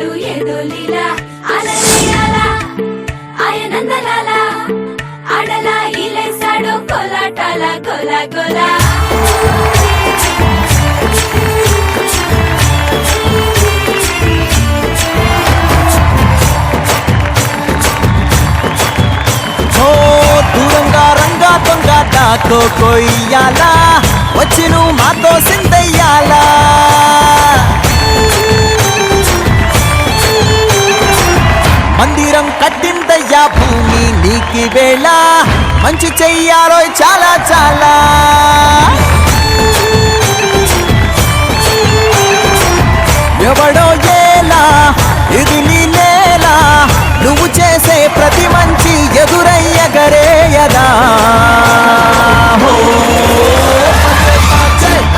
చేశాడు ఏదో లీలా అలలా ఆయనందలాల ఆడలా ఇలేశాడు కోలాటాల గోలా గోలా దూరంగా రంగా దొంగతో కొయ్యాలా వచ్చి నువ్వు మాతో సిందయ్యాలా మందిరం కట్టిందయ్యా భూమి నీకి వేళ మంచి చెయ్యాలో చాలా చాలా ఎవడో ఏలా ఇది నీ నేలా నువ్వు చేసే ప్రతి మంచి ఎదురయ్యగరేయదా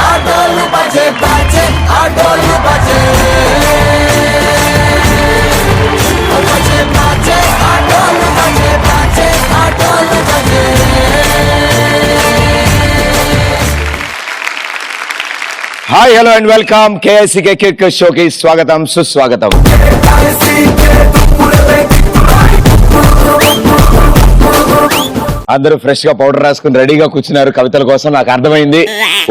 ఆటోలు బజే బజే ఆటోలు బజే బజే బజే ఆటోలు బజే బజే ఆటోలు బజే. Hi hello and welcome KSCK kick షోకి స్వాగతం సుస్వాగతం. అందరూ ఫ్రెష్ గా పౌడర్ రాసుకుని రెడీగా కూర్చున్నారు కవితల కోసం, నాకు అర్థమైంది.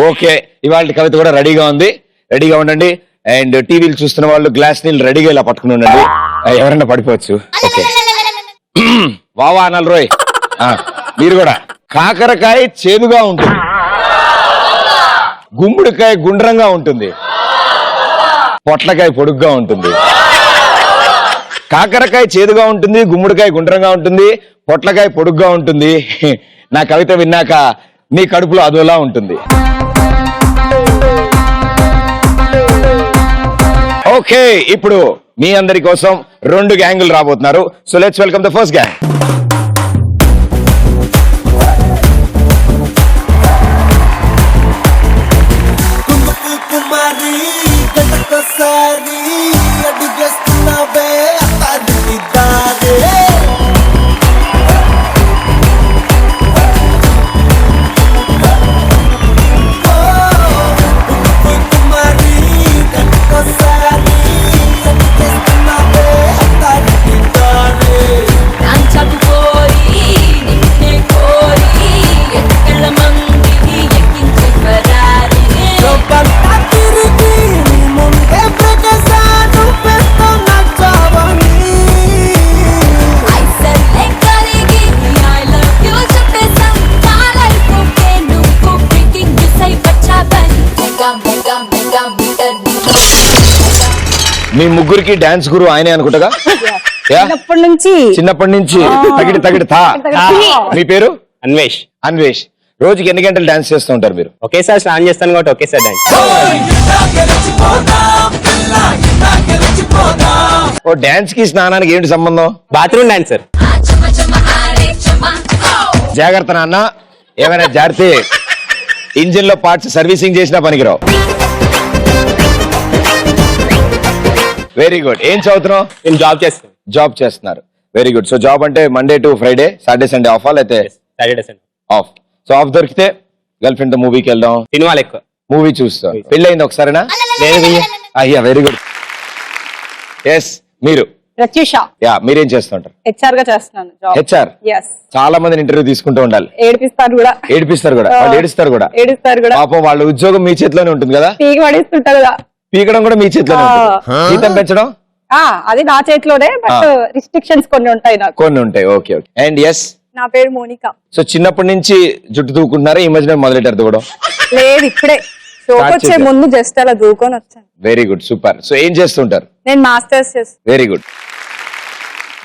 ఓకే, ఇవాళ కవిత కూడా రెడీగా ఉంది, రెడీగా ఉండండి. అండ్ టీవీలు చూస్తున్న వాళ్ళు గ్లాస్ నీళ్ళు రెడీగా ఇలా పట్టుకుని ఉండండి, ఎవరైనా పడిపోవచ్చు. ఓకే వావా అనాలి రోయ్. మీరు కూడా. కాకరకాయ చేదుగా ఉంటుంది, గుమ్మడికాయ గుండ్రంగా ఉంటుంది, పొట్లకాయ పొడుగ్గా ఉంటుంది. కాకరకాయ చేదుగా ఉంటుంది, గుమ్మడికాయ గుండ్రంగా ఉంటుంది, పొట్లకాయ పొడుగ్గా ఉంటుంది. నా కవిత విన్నాక నీ కడుపులో అదోలా ఉంటుంది. ఓకే, ఇప్పుడు మీ అందరి కోసం 2 గ్యాంగులు రాబోతున్నారు. So let's welcome the first gang. మీ ముగ్గురికి డాన్స్ గురు ఆయనే అనుకుంటా. చిన్నప్పటి నుంచి తగిడి తగిడి తా. మీ పేరు? అన్వేష్. అన్వేష్, రోజుకి ఎన్ని గంటలు డాన్స్ చేస్తూ ఉంటారు మీరు? ఒకేసారి స్నానం చేస్తాను కాబట్టి ఒకేసారి డాన్స్. ఓ, డాన్స్ కి స్నానానికి ఏంటి సంబంధం? Bathroom dancer. జాగ్రత్త నాన్న, ఏమైనా జారితే ఇంజిన్ లో పార్ట్స్ సర్వీసింగ్ చేసినా పనికిరావు. Very good. ఏం చదువుతున్నావు? నేను జాబ్ చేస్తాను. జాబ్ చేస్తున్నారు, వెరీ గుడ్. సో జాబ్ అంటే Monday to Friday, Saturday Sunday off, అయితే Saturday Sunday off. So off దొరికితే గర్ల్ ఫ్రెండ్ తో మూవీకి వెళ్దాం, సినిమాలు ఎక్కువ, మూవీ చూస్తాం. పెళ్ళి అయింది ఒకసారినా? అయ్యా, వెరీ గుడ్. ఎస్, మీరు? ప్రత్యూష. యా, మీరేం చేస్తుంటారు? హెచ్ఆర్ గా చేస్తున్నాను. హెచ్ఆర్. చాలా మందిని ఇంటర్వ్యూ తీసుకుంటూ ఉండాలి. ఏడిపిస్తారు కూడా. వాళ్ళు ఏడుస్తారు కూడా. పాపం వాళ్ళ ఉద్యోగం మీ చేతిలోనే ఉంటుంది కదా. పీకి పడేస్తుంటారు కదా. పీకడం కూడా మీ చేతిలోనే ఉంటుంది. జీతం పెంచడం అది నా చేతిలోనే, బట్ రిస్ట్రిక్షన్స్ కొన్ని ఉంటాయి నాకు. కొన్ని ఉంటాయి. Okay okay. అండ్ ఎస్, నా పేరు మోనికా. సో చిన్నప్పటి నుంచి జుట్టు దూకుంటున్నారా? ఈ మధ్యన మొదలెట్టారు దూకడం? లేదు, ఇప్పుడే వచ్చే ముందు జస్ట్ అలా దూకొని వచ్చాను. Very good, super. సో ఏం చేస్తుంటారు? నేను మాస్టర్స్ చేస్తాను. Very good.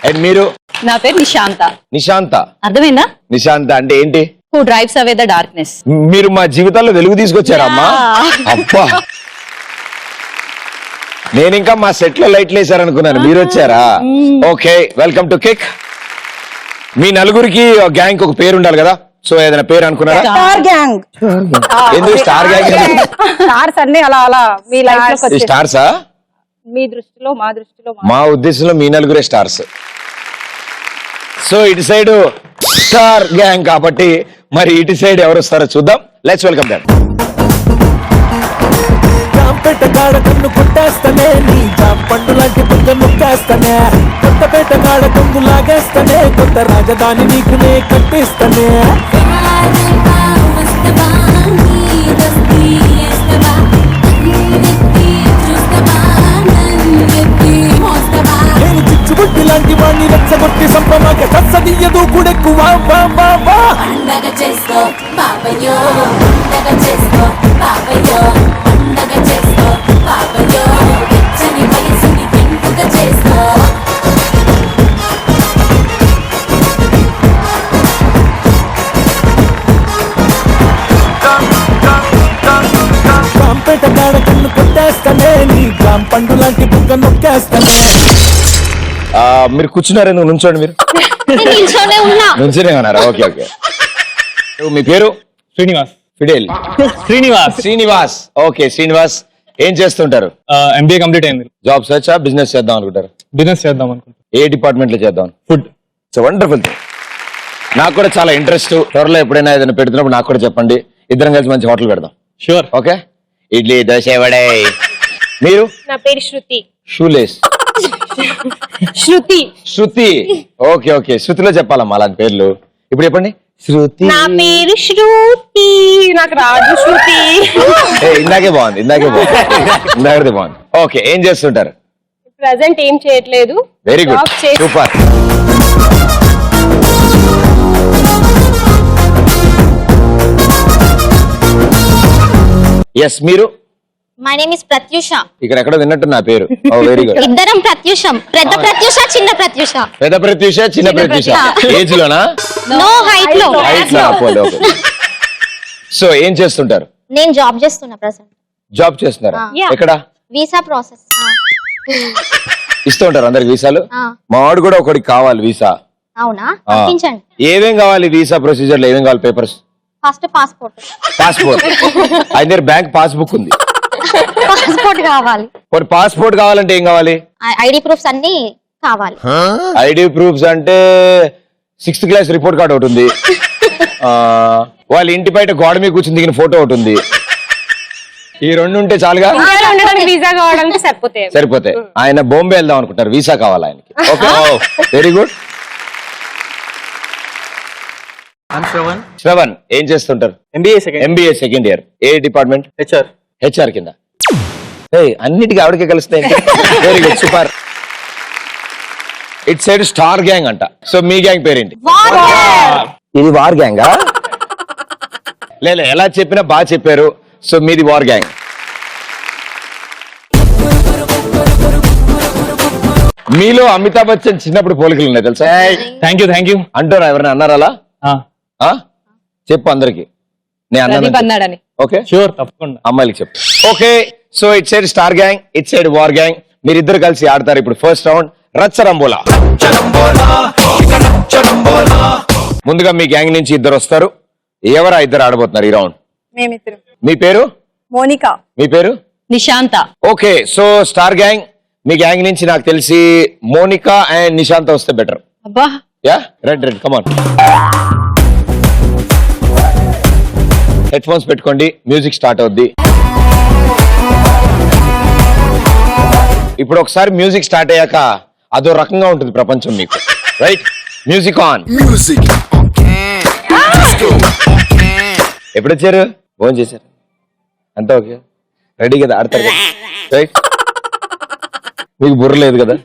అండ్ మీరు? నా పేరు నిశాంత. నిశాంత, అర్థమైందా? నిశాంత అంటే ఏంటి? Who drives away the darkness. మీరు మా జీవితాల్లో వెలుగు తీసుకొచ్చారా అమ్మా? అబ్బా, నేను ఇంకా మా సెట్ లో లైట్లు వేసారనుకున్నాను, మీరు వచ్చారా? Okay, welcome to kick. మీ నలుగురికి గ్యాంగ్ ఒక పేరు ఉండాలి కదా, సో ఏదైనా పేరు అనుకున్నారా? Star gang. ఎందుకు స్టార్ గ్యాంగ్? స్టార్స్ అన్ని అలా అలా మీ లైఫ్ లో స్టార్సా? మీ దృష్టిలో, మా దృష్టిలో, మా ఉద్దేశంలో మీ నలుగురే స్టార్స్. సో ఇటు సైడ్ స్టార్ గ్యాంగ్ కాబట్టి మరి ఇటు సైడ్ ఎవరు వస్తారో చూద్దాం. Let's welcome them. జాంపేట కాడ కన్ను కొట్టేస్తానే నీ జాంపండు లాంటి బుగ్గ నొక్కేస్తానే కొత్తపేట కాడ కొంగు లాగేస్తానే కొత్త రాజధాని నీకు నే కట్టేస్తానే నేను చిచ్చుబుట్టి లాంటి వాడిని రెచ్చగొట్టి సంపమాక కచ్చదీయదు కూడెక్కువ పండగ చేసుకో బాబయ్యో పండగ చేసుకో బాబయ్యో పండగ చేసుకో బాబయ్యో వెచ్చని వయసుని పెంపుగా చేసుకో జాంపేట కాడ కన్ను కొట్టేస్తానే నీ జాంపండు లాంటి బుగ్గ నొక్కేస్తానే. మీరు కూర్చున్నారు ఎందుకు నుంచోండి మీరు నుంచోనే ఉన్నారా ఓకే ఓకే మీ పేరు శ్రీనివాస్ ఫిడేల్ శ్రీనివాస్ ఓకే శ్రీనివాస్ ఏం చేస్తుంటారు ఎంబీఏ కంప్లీట్ అయింది జాబ్ సర్చ్ బిజినెస్ చేద్దాం అనుకుంటారు బిజినెస్ చేద్దాం అనుకుంటా ఏ డిపార్ట్మెంట్ లో చేద్దాం ఫుడ్ ఇట్స్ వండర్ఫుల్ థింగ్ నాకు కూడా చాలా ఇంట్రెస్ట్ త్వరలో ఎప్పుడైనా ఏదైనా పెడుతున్నప్పుడు నాకు కూడా చెప్పండి ఇద్దరం కలిసి మంచి హోటల్ పెడదాం షూర్ ఓకే ఇడ్లీ దోశ వడే మీరు నా పేరు శృతి షూలేస్ శృతి ఓకే ఓకే శృతిలో చెప్పాలమ్మా అలాంటి పేర్లు ఇప్పుడు చెప్పండి శృతి నా పేరు శృతి నాకు రాదు శృతి ఇందాకే బాగుంది ఇందాకదే బాగుంది ఓకే ఏం చేస్తుంటారు ప్రజెంట్ ఏం చేయట్లేదు వెరీ గుడ్ Job చేసి- సూపర్ ఎస్ మీరు మై నేమ్ ఇస్ ప్రత్యూష ఇక్కడ ఎక్కడో విన్నట్టు నా పేరు వెరీ గుడ్ ఇద్దరం ప్రత్యూషం పెద్ద ప్రత్యూష చిన్న ప్రత్యూష పెద్ద ప్రత్యూష చిన్న ప్రత్యూష ఏజ్ లోనా నో హైట్ లో హైట్ లో ఓకే సో ఏం చేస్తుంటారు నేను జాబ్ చేస్తున్నా ప్రెసెంట్ జాబ్ చేస్తున్నారా Yeah. ఎక్కడ వీసా ప్రాసెస్ ఇస్తూ ఉంటారు అందరికి వీసాలు ఆ. మా వాడు కూడా ఒకటికి కావాలి వీసా అవునా పంపించండి ఏమేం కావాలి వీసా ప్రొసీజర్ లో ఏమేం కావాలి పేపర్స్ ఫస్ట్ పాస్పోర్ట్ పాస్పోర్ట్ ఆయన దగ్గర బ్యాంక్ పాస్బుక్ ఉంది పాస్పోర్ట్ కావాలి మరి పాస్పోర్ట్ కావాలంటే ఏం కావాలి ఐడి ప్రూఫ్స్ అన్ని కావాలి ఐడి ప్రూఫ్స్ అంటే 6th క్లాస్ రిపోర్ట్ కార్డ్ ఒకటి ఉంది వాళ్ళ ఇంటి బయట గోడ మీద కూర్చుని దిగిన ఫోటో ఒకటి ఉంది ఈ రెండు ఉంటే చాలుగా ఇండియాలో ఉండడానికి వీసా కావడానికి సరిపోతే ఆయన బాంబే వెళ్దాం అనుకుంటారు వీసా కావాలి ఆయనకి ఓకే వెరీ గుడ్ శ్రవణ్ ఏం చేస్తుంటారు ఎంబీఏ సెకండ్ ఇయర్ ఏ డిపార్ట్మెంట్ హెచ్ఆర్ కింద అన్నిటికీ ఆవిడకే కలుస్తాయి very good super it side star gang అంట సో మీ గ్యాంగ్ పేరేంటి ఇది వార్ గ్యాంగా లేదు ఎలా చెప్పినా బాగా చెప్పారు సో మీది వార్ గ్యాంగ్ మీలో అమితాబ్ బచ్చన్ చిన్నప్పుడు పోలికలు ఉన్నాయి తెలుసా థ్యాంక్ యూ అంటారా ఎవరైనా అన్నారా అలా చెప్పు అందరికి నేను అన్నాడని ఓకే షూర్ తప్పకుండా అమ్మాయిలకి చెప్పు okay so it side star gang it side war gang మీరిద్దరు కలిసి ఆడతారు ఇప్పుడు ఫస్ట్ రౌండ్ రచ్చరంబోలా ముందుగా మీ గ్యాంగ్ నుంచి ఇద్దరు వస్తారు ఎవరా ఇద్దరు ఆడబోతున్నారు ఈ రౌండ్ మేమిద్దరం మీ పేరు మోనికా మీ పేరు Nishanta okay so star gang మీ గ్యాంగ్ నుంచి నాకు తెలిసి మోనికా అండ్ నిశాంత వస్తే బెటర్ అబ్బా యా రెడ్ కమాన్ హెడ్ ఫోన్స్ పెట్టుకోండి మ్యూజిక్ స్టార్ట్ అవుద్ది ఇప్పుడు ఒకసారి మ్యూజిక్ స్టార్ట్ అయ్యాక అదో రకంగా ఉంటుంది ప్రపంచం మీకు రైట్ మ్యూజిక్ ఆన్ ఎప్పుడు వచ్చారు ఫోన్ చేశారు అంతా ఓకే రెడీ కదా ఆడతారు కదా రైట్ మీకు బుర్ర లేదు కదా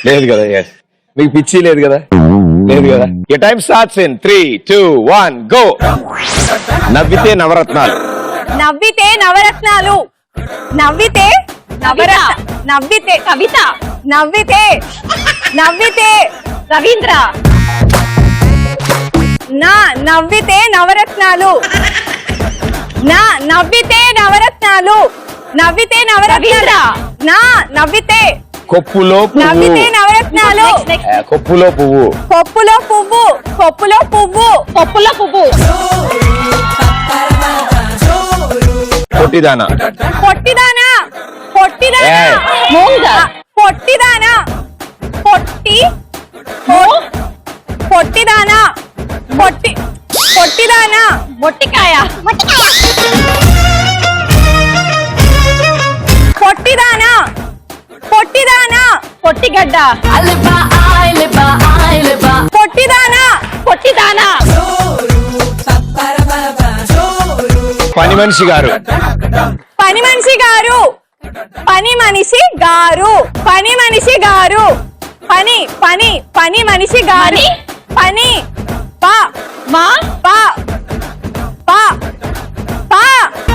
లేదు కదా ఎస్ మీకు పిచ్చి లేదు కదా లేదు కదా ఈ టైం స్టార్ట్స్ ఇన్ 3 2 1 గో నవ్వితే నవరత్నాలు నవ్వితే నవరత్నాలు నవ్వితే నవ్వితే కవిత నవ్వితే రవీంద్ర నా నవ్వితే నవరత్నాలు నవ్వితే నవరత్నాలు నా నవ్వితే కొప్పులో నవ్వితే పువ్వు నవరత్నాలు కొప్పులో పువ్వు కొప్పులో పువ్వు పొట్టిదానా పొట్టిదానా ఏయ్. పొట్టిదానా పొట్టిదానా మొట్టికాయ ఉల్లిగడ్డ అలిబా ఆయిలిబా ఆయిలిబా పొట్టిదానా పొట్టిదానా పని మనిషి గారు. పని మనిషి గారు పని మనిషి గారు పని మనిషి గారు పని పని పని మనిషి గారు పని పా మా పా పా పా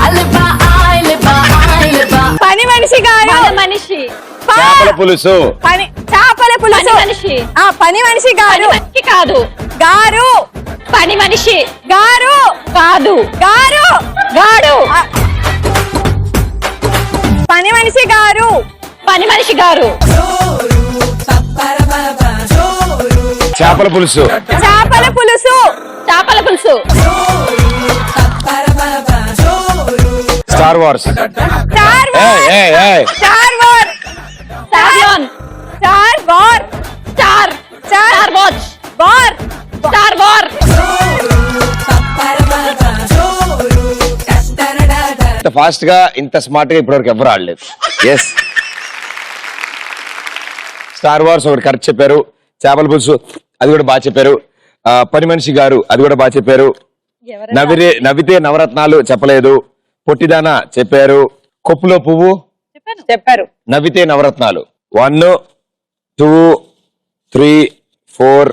అలిబా ఆయిలిబా ఆయిలిబా పని మనిషి గారు మనిషి చేపల పులుసు. పని చేపల పులుసు మనిషి. పని మనిషి గారు కాదు గారు పని మనిషి గారు కాదు గారు గాడు పని మనిషి గారు పని మనిషి గారు చేపల పులుసు. చేపల పులుసు చేపల పులుసు star wars. Star star war సావియాన్ star war star star watch war star war ఇంత ఫాస్ట్ గా ఇంత స్మార్ట్ గా ఇప్పటివరకు ఎవరు ఆడలేదు. ఎస్, స్టార్ వార్స్ ఒకటి కరెక్ట్ చెప్పారు. చేపల పులుసు అది కూడా బాగా చెప్పారు. పని మనిషి గారు అది కూడా బాగా చెప్పారు. నవ్వితే నవరత్నాలు చెప్పలేదు. పొట్టిదానా చెప్పారు. కొప్పులో పువ్వు చెప్పారు. నవ్వితే నవరత్నాలు. 1 2 3 4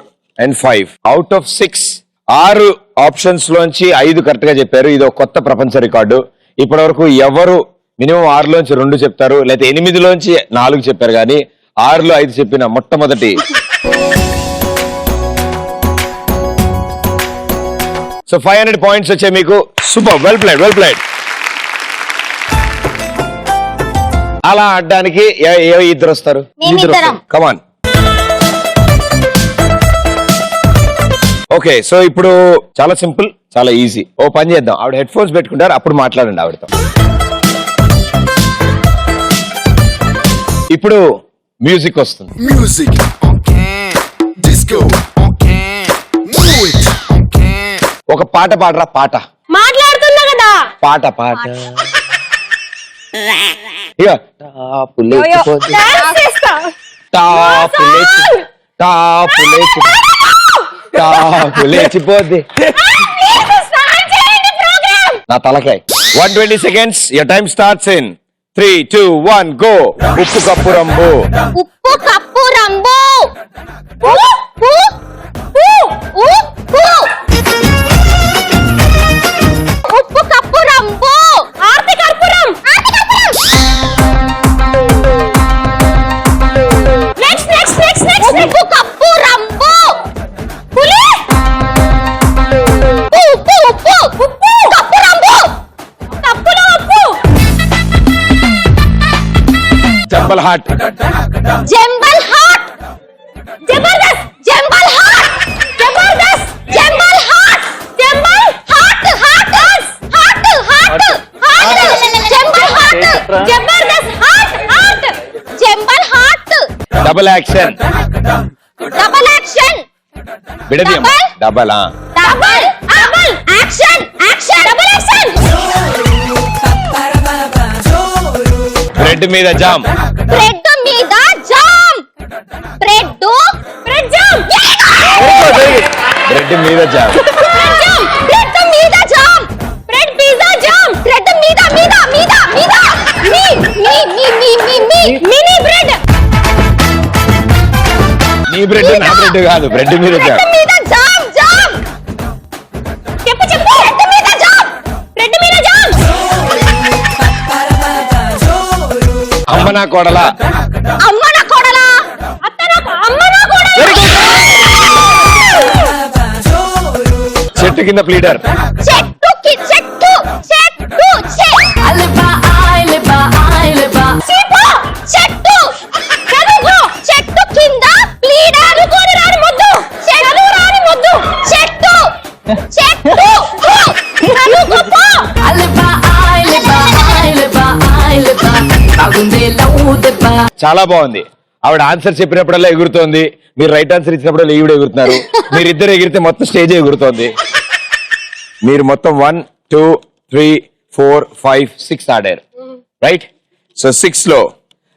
and 5 అవుట్ ఆఫ్ 6. 6 ఆప్షన్స్ లోంచి 5 కరెక్ట్ గా చెప్పారు. ఇది ఒక కొత్త ప్రపంచ రికార్డు. ఇప్పటి వరకు ఎవరు మినిమం 6 లోంచి 2 చెప్తారు, లేకపోతే 8 లోంచి 4 చెప్పారు, కానీ 6లో 5 చెప్పిన మొట్టమొదటి. సో 500 పాయింట్స్ వచ్చాయి మీకు. Super, well played, well played. అలా ఆడడానికి ఇద్దరు వస్తారు. మేమిద్దరం. కమాన్. ఓకే, సో ఇప్పుడు చాలా సింపుల్, చాలా ఈజీ. ఓ పని చేద్దాం, ఆవిడ హెడ్ ఫోన్స్ పెట్టుకుంటారు, అప్పుడు మాట్లాడండి ఆవిడతో. ఇప్పుడు మ్యూజిక్ వస్తుంది. Music on can, disco on can, move it on can. ఒక పాట పాడరా. పాట మాట్లాడుతున్నా కదా పాట పాట ఇక టాపు లేచిపోతే, డాన్స్ చేస్తా టాపు లేచి, టాపు లేచి, టాపు లేచిపోతే నా తలకాయ. 120 seconds. Your time starts in 3 2 1 go. ఉప్పు కప్పు రంబు. ఉప్పు కప్పు రంబు ఉప్పు ఉప్పు ఉప్పు కప్పు రంబు ఆర్తి కర్పూరం నెక్స్ట్ ఉప్పు కప్పు రంబు పులి ఉప్పు ఉప్పు ఉప్పు కప్పు రంబు కప్పులో ఉప్పు జంబల్ హాట్. జంబల్ హాట్ జబర్దస్త్ జంబల్ హాట్ జబర్దస్త్ జంబల్ హాట్ జంబల్ హాట్ హాట్ హాట్ హాట్ హాట్ జంబల్ హాట్ జబర్దస్త్ హాట్ హాట్ జంబల్ హాట్ డబుల్ యాక్షన్. డబుల్ యాక్షన్ విడదీయం. Double double double action action double action bread మీద జామ్. బ్రెడ్ మీద jam bread bread jam bread మీద జామ్. బ్రెడ్ జామ్ బ్రెడ్ మీద jam bread pizza jam bread మీద మీద మీద మీద మీ మీ మీ మీ మీ మీ మినీ బ్రెడ్ నీ బ్రెడ్ నా బ్రెడ్ కాదు, బ్రెడ్ మీద జామ్. బ్రెడ్ మీద జామ్ జామ్ చెప్పు చెప్పు బ్రెడ్ మీద జామ్ బ్రెడ్ మీద జామ్ అమ్మ నా కోడలా. అమ్మ నా కోడలా అత్త నా అమ్మ నా కోడలా చెట్టు కింద ప్లీడర్. చెట్టుకి చెట్టు చెట్టు అలిబా ఆయిలిబా ఆయిలిబా చెట్టు చెట్టు చదువు చెట్టు కింద ప్లీడర్ కొని రాని ముద్దు చదువు రాని ముద్దు చెట్టు చెట్టు చదువుకో అలిబా ఆయిలిబా ఆయిలిబా ఆయిలిబా బాగుందే లవ్ దెబ్బా. చాలా బాగుంది. ఆవిడ ఆన్సర్ చెప్పినప్పుడల్లా ఎగురుతోంది, మీరు రైట్ ఆన్సర్ ఇచ్చినప్పుడల్లా ఈవిడ ఎగురుతున్నారు. మీరిద్దరు ఎగిరితే మొత్తం స్టేజ్ ఎగురుతోంది. మీరు మొత్తం 1 2 3 4 5 6 ఆడారు, రైట్? సో 6 లో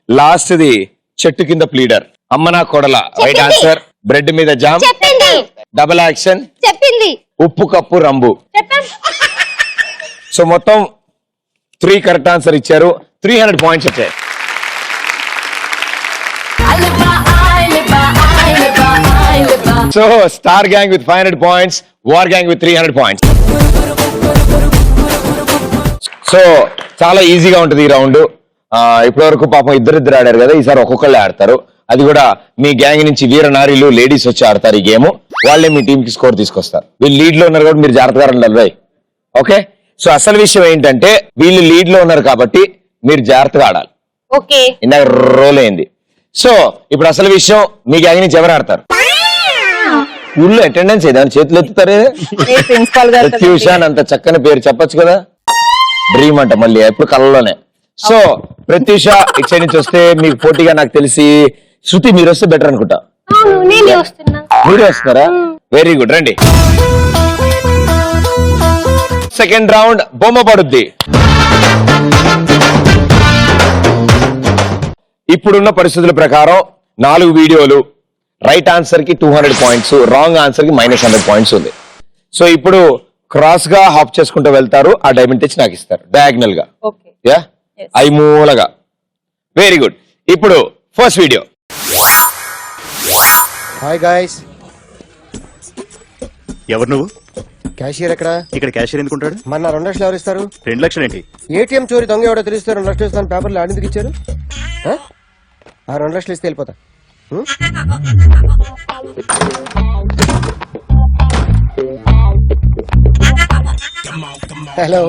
లాస్ట్ ది చెట్టు కింద ప్లీడర్. అమ్మ నా కొడల రైట్ చెప్పింది. ఆన్సర్. బ్రెడ్ మీద జామ్, చెప్పింది డబుల్ యాక్షన్, చెప్పింది ఉప్పు కప్పు రంబు. చెప్పాను. సో మొత్తం 3 కరెక్ట్ ఆన్సర్ ఇచ్చారు. 300 పాయింట్స్ వచ్చాయి. I live by, I live by, I live by, I live by. So star gang with 500 points, war gang with 300 points. So చాలా ఈజీగా ఉంటుంది ఈ రౌండ్. ఇప్పటి వరకు పాపం ఇద్దరిద్దరు ఆడారు కదా, ఈసారి ఒక్కొక్కళ్ళే ఆడతారు. అది కూడా మీ గ్యాంగ్ నుంచి వీర నారీలు లేడీస్ వచ్చి ఆడతారు ఈ గేమ్. వాళ్ళే మీ టీం కి స్కోర్ తీసుకొస్తారు. వీళ్ళు లీడ్ లో ఉన్నారు కాబట్టి మీరు జాగ్రత్తగా ఉండాలి బాయ్. ఓకే, సో అసలు విషయం ఏంటంటే వీళ్ళు లీడ్ లో ఉన్నారు కాబట్టి మీరు జాగ్రత్తగా ఆడాలి. ఓకే ఇందాక రోల్ అయింది. సో ఇప్పుడు అసలు విషయం, మీ గ్యాంగ్ నుంచి ఎవరు ఆడతారు? ఊళ్ళో అటెండెన్స్ ఏదైనా చేతులు ఎత్తుతారే? ప్రిన్సిపాల్ గారు కదా. ప్రత్యూష అని అంత చక్కని పేరు చెప్పొచ్చు కదా. డ్రీమ్ అంట మళ్ళీ ఎప్పుడు కళ్ళలోనే. సో ప్రత్యూష ఇటు సైడ్ నుంచి వస్తే మీకు పోటీగా నాకు తెలిసి శృతి మీరు వస్తే బెటర్ అనుకుంటా. నేనే వస్తున్నా. మీరే వస్తున్నారా? వెరీ గుడ్, రండి. సెకండ్ రౌండ్ బొమ్మ పడుద్ది. ఇప్పుడున్న పరిస్థితుల ప్రకారం 4 వీడియోలు, రైట్ ఆన్సర్ కి 200 పాయింట్స్, రాంగ్ ఆన్సర్ కి -100 పాయింట్స్ ఉంది. సో ఇప్పుడు క్రాస్ గా హాప్ చేసుకుంటూ వెళ్తారు. ఆ డైమండ్ తెచ్చి నాకు ఇస్తారు డయాగ్నల్ గా. ఓకే యా, ఐమూలగా. Very good. ఇప్పుడు ఫస్ట్ వీడియో. Hi guys. ఎవరు నువ్వు? క్యాషియర్ ఎక్కడ? ఇక్కడ క్యాషియర్ ఎందుకుంటాడు? మన 2 లక్షలు ఎవరు ఇస్తారు? 2 లక్షలు ఏంటి? ఏటీఎం చోరీ దొంగ ఎవడో తెలిస్తే 2 లక్షలు ఇస్తాను పేపర్లు ఆడిందుకు ఇచ్చారు. ఆ 2 లక్షలు ఇస్తే వెళ్ళిపోతా. హలో.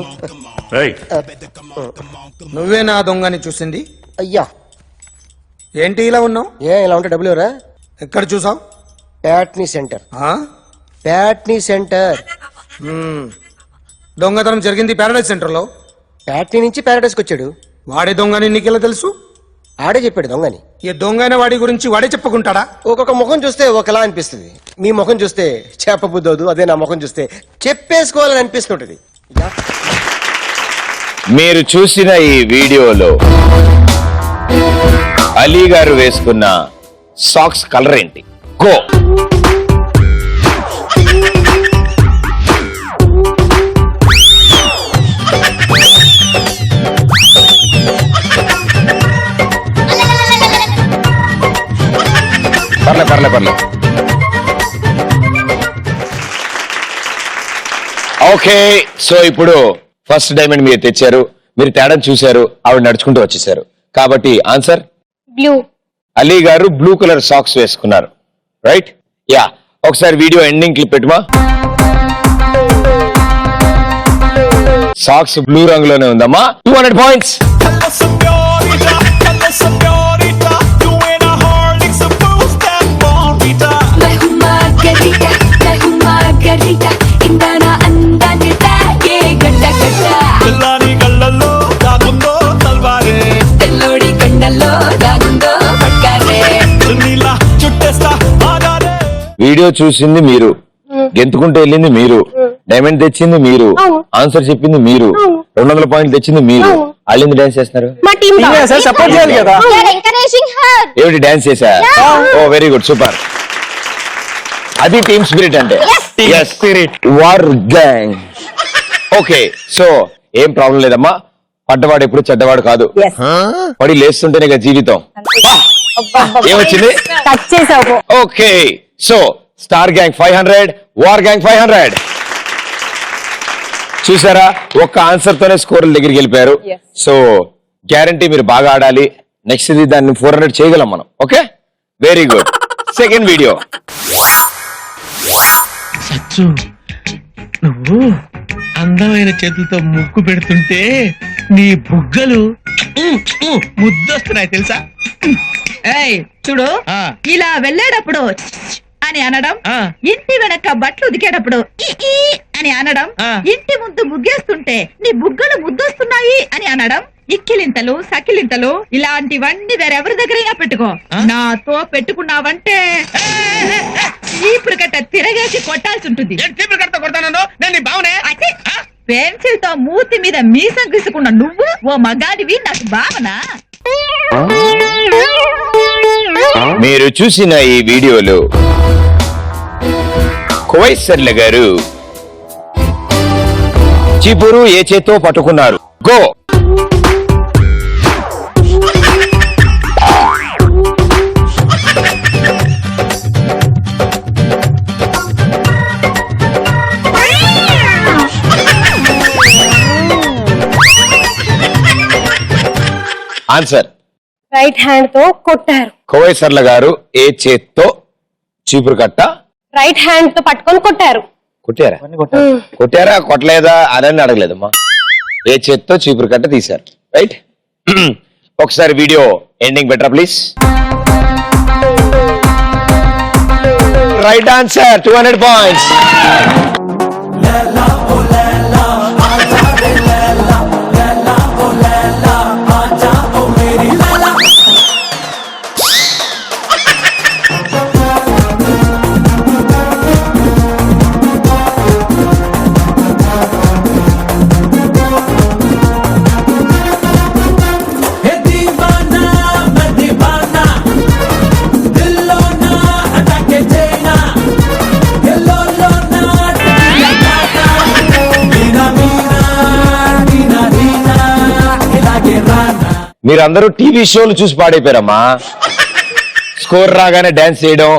ఏయ్, నువ్వే నా దొంగని చూసింది? అయ్యా ఏంటి ఇలా ఉన్నావు? ఇలా ఉంటే డబ్బులు ఎవరా? ఎక్కడ చూసావు? ప్యాట్నీ సెంటర్. ప్యాట్నీ సెంటర్. దొంగతనం జరిగింది ప్యారడైజ్ సెంటర్ లో. ప్యాట్నీ నుంచి ప్యారడైస్కి వచ్చాడు. వాడే దొంగని నీకెలా తెలుసు? ఆడే చెప్పాడు దొంగని. ఈ దొంగైన వాడి గురించి వాడే చెప్పుకుంటాడా? ఒక్కొక్క ముఖం చూస్తే ఒకలా అనిపిస్తుంది. మీ ముఖం చూస్తే చెప్పబుద్దోదు, అదే నా ముఖం చూస్తే చెప్పేసుకోవాలని అనిపిస్తుంటది. మీరు చూసిన ఈ వీడియోలో అలీ గారు వేసుకున్న సాక్స్ కలర్ ఏంటి? గో. పర్లే. ఓకే, సో ఇప్పుడు ఫస్ట్ డైమండ్ మీరు తెచ్చారు. మీరు తేడా చూశారు, ఆవిడ నడుచుకుంటూ వచ్చేసారు. కాబట్టి ఆన్సర్ బ్లూ. అలీ గారు బ్లూ కలర్ సాక్స్ వేసుకున్నారు. రైట్? యా, ఒకసారి వీడియో ఎండింగ్ క్లిప్ పెట్టుమా. సాక్స్ బ్లూ రంగులోనే ఉందమ్మా. 200 పాయింట్స్. मैं हूँ मार्गरीटा, मैं हूँ मार्गरीटा, इंदाना अंदाने तागे गड्डा गड्डा. తెల్లోడి కొండల్లో దాగుందో పక్కారే. వీడియో చూసింది మీరు, గెంతుకుంటూ వెళ్ళింది మీరు, డైమండ్ తెచ్చింది మీరు, ఆన్సర్ చెప్పింది మీరు, 200 పాయింట్లు తెచ్చింది మీరు. వాళ్ళు డాన్స్ చేస్తున్నారు. మా టీం సపోర్ట్ చేయాలి కదా. Encouraging her. ఏమిటి డాన్స్ చేశా? ఓ వెరీ గుడ్, సూపర్. అది టీమ్ స్పిరిట్ అంటే. War gang. ఓకే, సో ఏం ప్రాబ్లం లేదమ్మా. పడ్డవాడు ఎప్పుడు చెడ్డవాడు కాదు. పడి లేస్తుంటేనే కదా జీవితం. ఏమొచ్చింది? టచ్ చేసావు. Okay, so star gang 500, war gang 500. చూసారా, ఒక్క ఆన్సర్ తోనే స్కోర్ల దగ్గరికి వెళ్ళిపోయారు. సో గ్యారంటీ మీరు బాగా ఆడాలి. నెక్స్ట్ ఇది దాన్ని 400 చేయగలం మనం. Okay, very good. Second video. Sachu, నువ్వు అందమైన చేతులతో ముగ్గు పెడుతుంటే నీ బుగ్గలు ముద్దొస్తున్నాయి తెలుసా? ఏయ్ చూడు, ఇలా వెళ్ళేటప్పుడు అని అనడం, ఇంటి వెనక బట్టలు ఉదికేటప్పుడు ఈ ఈ అని అనడం, ఇంటి ముందు ముగ్గేస్తుంటే నీ బుగ్గలు ముద్దొస్తున్నాయి అని అనడం, ఇక్కిలింతలు సకిలింతలు ఇలాంటివన్నీ వేరెవరి దగ్గరైనా పెట్టుకో. నాతో పెట్టుకున్నావంటే చీపురు కట్ట తిరగేసి కొట్టాల్సి ఉంటుంది. పెన్సిల్ తో మూతి మీద మీసం గీసుకున్న నువ్వు ఓ మగాడివి నాకు భావన. మీరు చూసిన ఈ వీడియోలో కువైసర్ల గారు చీపురు ఏ చేత్తో పట్టుకున్నారు? గో. ఆన్సర్. రైట్ హ్యాండ్ తో కొట్టారు. కువైసర్ల గారు ఏ చేత్తో చీపురు కట్ట రైట్ హ్యాండ్ తో పట్టుకొని కొట్టారు. కొట్టారా? కొట్టారా కొట్టలేదా అని అడగలేదమ్మా. ఏ చేత్తో చీపురు కట్ట తీశారు. రైట్. ఒకసారి video ending better please. Right answer. 200 points. మీరందరూ టీవీ షోలు చూసి పాడైపోయారమ్మా. స్కోర్ రాగానే డాన్స్ చేయడం,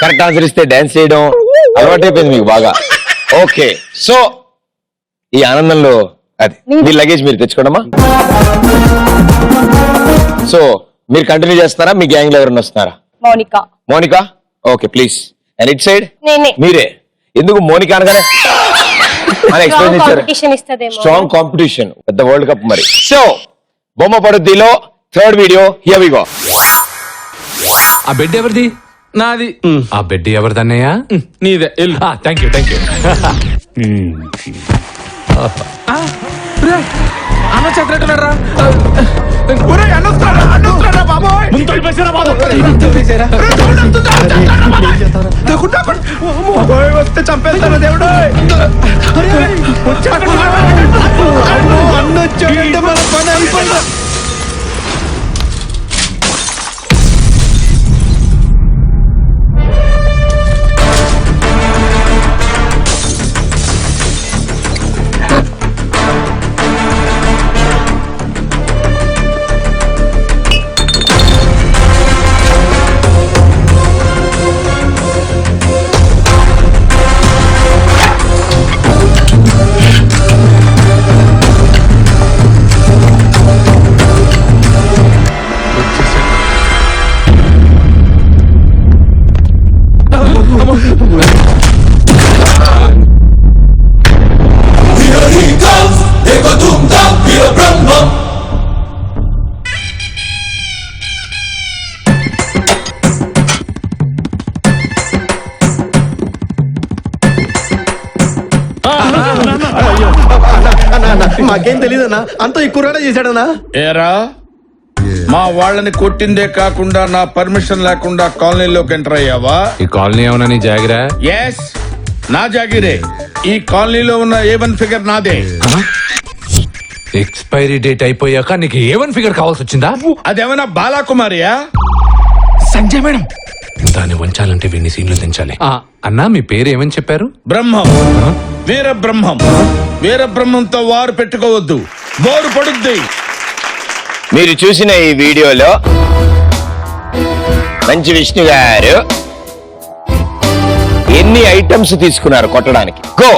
కరెక్ట్ ఆన్సర్ ఇస్తే డాన్స్ చేయడం అలవాటైపోయింది మీకు బాగా. ఓకే, సో ఈ ఆనందంలో అది మీ లగేజ్ మీరు తెచ్చుకోండమ్మా. సో మీరు కంటిన్యూ చేస్తారా? మీ గ్యాంగ్ లో ఎవరైనా వస్తున్నారా? Mounika. Monika, okay please. And it side నేనే. మీరే. ఎందుకు మోనికా అనగానే ఎక్స్ప్లెయిన్ చేశారు? స్ట్రాంగ్ కాంపిటీషన్, పెద్ద వరల్డ్ కప్ మరి. సో బొమ్మ పడుద్దిలో third video, here we go. ఆ బెడ్ ఎవరిది? నాది. ఆ బెడ్ ఎవరిదన్నయ్యా? నీదే. Thank you thank you. అన్న చెప్పినట్టున్నారా? వస్తే చంపేస్తాను దేవుడు. అన్న వచ్చాడంటే మన పని అయిపోయింది. మాకేం తెలీదన్నా, అంతా ఈ కుర్రాడే చేశాడన్నా. ఏరా, మా వాళ్ళని కొట్టిందే కాకుండా నా పర్మిషన్ లేకుండా కాలనీలోకి ఎంటర్ అయ్యావా? ఈ కాలనీ ఏమన్నా నీ జాగిరా? ఎస్, నా జాగిరే. ఈ కాలనీలో ఉన్న A1 ఫిగర్ నాదే. ఎక్స్పైరీ డేట్ అయిపోయాక నీకు A1 ఫిగర్ కావాల్సి వచ్చిందా? అదేమన్నా బాలాకుమారియా? సంజయ్ మేడం. దాన్ని వంచాలంటే వీడిని సీన్లు దించాలి. అన్నా మీ పేరు ఏమని చెప్పారు? బ్రహ్మం. వీర బ్రహ్మం. వీర బ్రహ్మంతో వారు పెట్టుకోవద్దు, బోరు పడుద్ది. మీరు చూసిన ఈ వీడియోలో మంచి విష్ణు గారు ఎన్ని ఐటమ్స్ తీసుకున్నారు కొట్టడానికి? గో.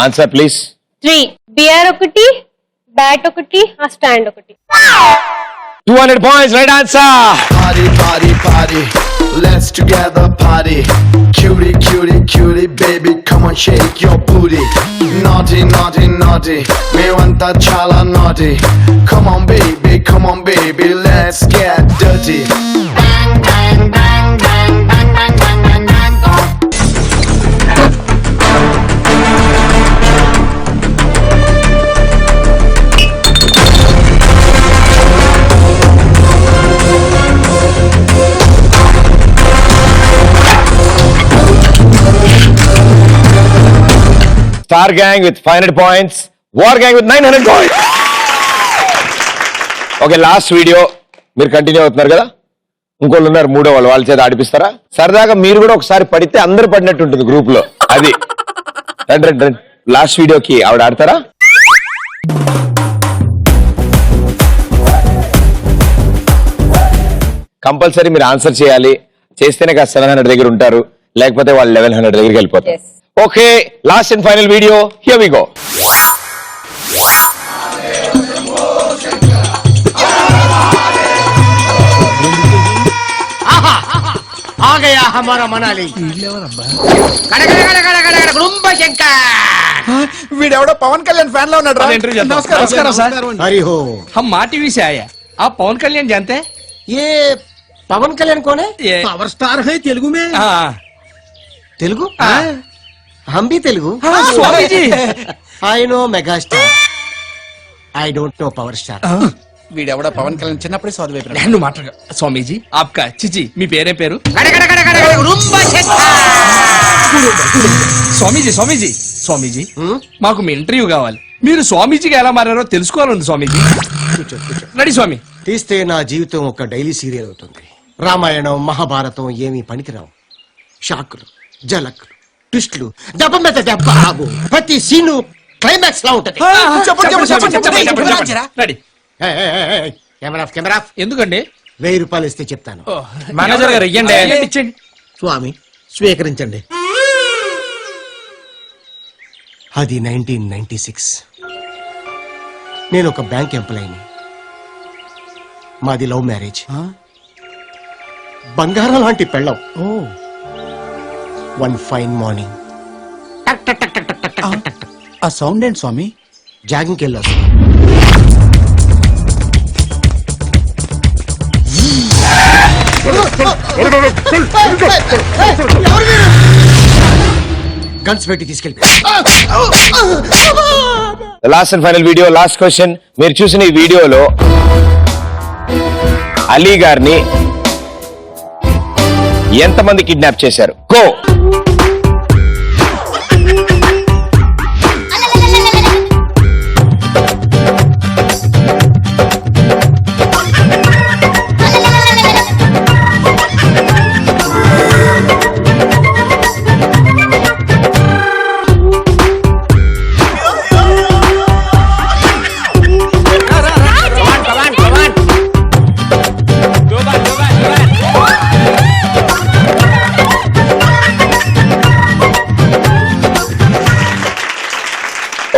Answer please. 3 బియర్ ఒకటి, బ్యాట్ ఒకటి, ఆ స్టాండ్ ఒకటి. 200 points. Right answer. Party, party, party. Let's together party. Cutie, cutie, cutie, baby, come on, shake your booty. Naughty, naughty, naughty. Me want that chala naughty. Come on, baby, let's get dirty. Star Gang with 500 points. War Gang with 900 points. Okay, last video మీరు continue అవుతున్నారు కదా, ఇంకోళ్ళు ఉన్నారు మూడో వాళ్ళు, వాళ్ళ చేత ఆడిపిస్తారా? సరదాగా మీరు కూడా ఒకసారి పడితే అందరూ పడినట్టు ఉంటుంది గ్రూప్ లో. అది రండి రండి రండి, లాస్ట్ వీడియోకి ఆవిడ ఆడతారా? కంపల్సరీ మీరు ఆన్సర్ చేయాలి. చేస్తేనే కాస్త 700 దగ్గర ఉంటారు, లేకపోతే వాళ్ళు 1100 దగ్గరికి వెళ్ళిపోతారు. Okay, last and final video, here we go. आ गया हमारा मनाली. వీడెవడో పవన్ కళ్యాణ్ ఫ్యాన్ లో ఉన్నాడు. नमस्कार सर. हरि हो. हम माँ टीवी से आए हैं. आप पवन कल्याण जानते हैं? ये पवन कल्याण कौन है? ये पावर स्टार है तेलुगु में. हाँ तेलुगु? हम भी Telugu. Swami ji. I know mega star. I don't know power star. వీడెవడో పవన్ కళ్యాణ్ చిన్నప్పుడే చదువు నేను మాట్లాడగా స్వామీజీ ఆప్కా చిచి మీ పేరే పేరు స్వామీజీ స్వామీజీ స్వామీజీ మాకు మీ ఇంటర్వ్యూ కావాలి. మీరు స్వామీజీకి ఎలా మారారో తెలుసుకోవాలండి స్వామీజీ. రెడీ స్వామి. తీస్తే నా జీవితం ఒక డైలీ సీరియల్ అవుతుంది. రామాయణం మహాభారతం ఏమీ పనికిరావు. షాకులు, జలకులు, ట్విస్టులు, దెబ్బ మీద దెబ్బ ఆగు. ప్రతి సీను క్లైమాక్స్ లా ఉంటది. రెడీ. కెమెరా ఎందుకండి? 1000 రూపాయలు ఇస్తే చెప్తాను. మేనేజర్ గారు ఇవ్వండి. ఇచ్చేయండి. స్వామి స్వీకరించండి. అది 1996. నేను ఒక బ్యాంక్ ఎంప్లాయీని. మాది లవ్ మ్యారేజ్. బంగారం లాంటి పెళ్ళం. వన్ ఫైన్ మార్నింగ్ ఆ సౌండ్ ఏంటి స్వామి? జాగింగ్కి వెళ్ళా. గన్స్ పెట్టి తీసుకెళ్ళి. Last and final video, last question. మీరు చూసిన ఈ వీడియోలో అలీ గారిని ఎంతమంది కిడ్నాప్ చేశారు? Go.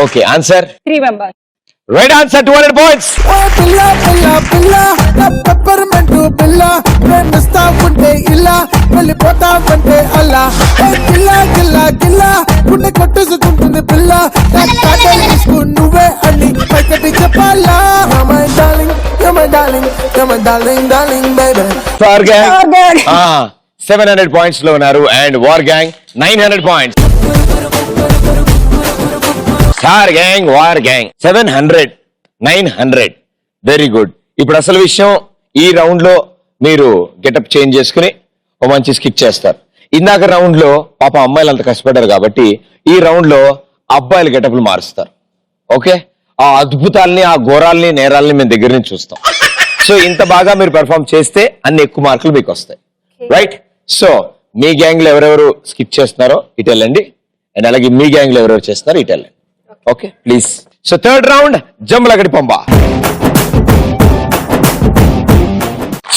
Okay, answer 3 members. Right answer, 200 points. పిల్ల పిల్ల పిల్ల పెప్పర్మెంట్ పిల్ల ప్రేమిస్తా ఉంటే ఇలా వెళ్ళిపోతావంటే అలా. పిల్ల గిల్ల గిల్ల గుండె కొట్టేసుకుంటుంది పిల్ల. నువ్వే అని పైకటి చెప్పాలా. My darling my darling my darling darling baby. Star gang 700 points లో ఉన్నారు and war gang 900 points. Star gang, war gang 700, 900. Very good. ఇప్పుడు అసలు విషయం, ఈ రౌండ్ లో మీరు గెటప్ చేంజ్ చేసుకుని ఒక మంచి స్కిట్ చేస్తారు. ఇందాక రౌండ్ లో పాప అమ్మాయిలు అంత కష్టపడ్డారు కాబట్టి ఈ రౌండ్ లో అబ్బాయిలు గెటప్లు మారుస్తారు. ఓకే, ఆ అద్భుతాలని, ఆ ఘోరాలని, నేరాలని మేము దగ్గర నుంచి చూస్తాం. సో ఇంత బాగా మీరు పెర్ఫార్మ్ చేస్తే అన్ని ఎక్కువ మార్కులు మీకు వస్తాయి. రైట్. సో మీ గ్యాంగ్ లో ఎవరెవరు స్కిట్ చేస్తున్నారో ఇటు వెళ్ళండి, అండ్ అలాగే మీ గ్యాంగ్ లో ఎవరెవరు చేస్తున్నారో ఇటు వెళ్ళండి. Okay please. So third round జంబలగడి Pamba.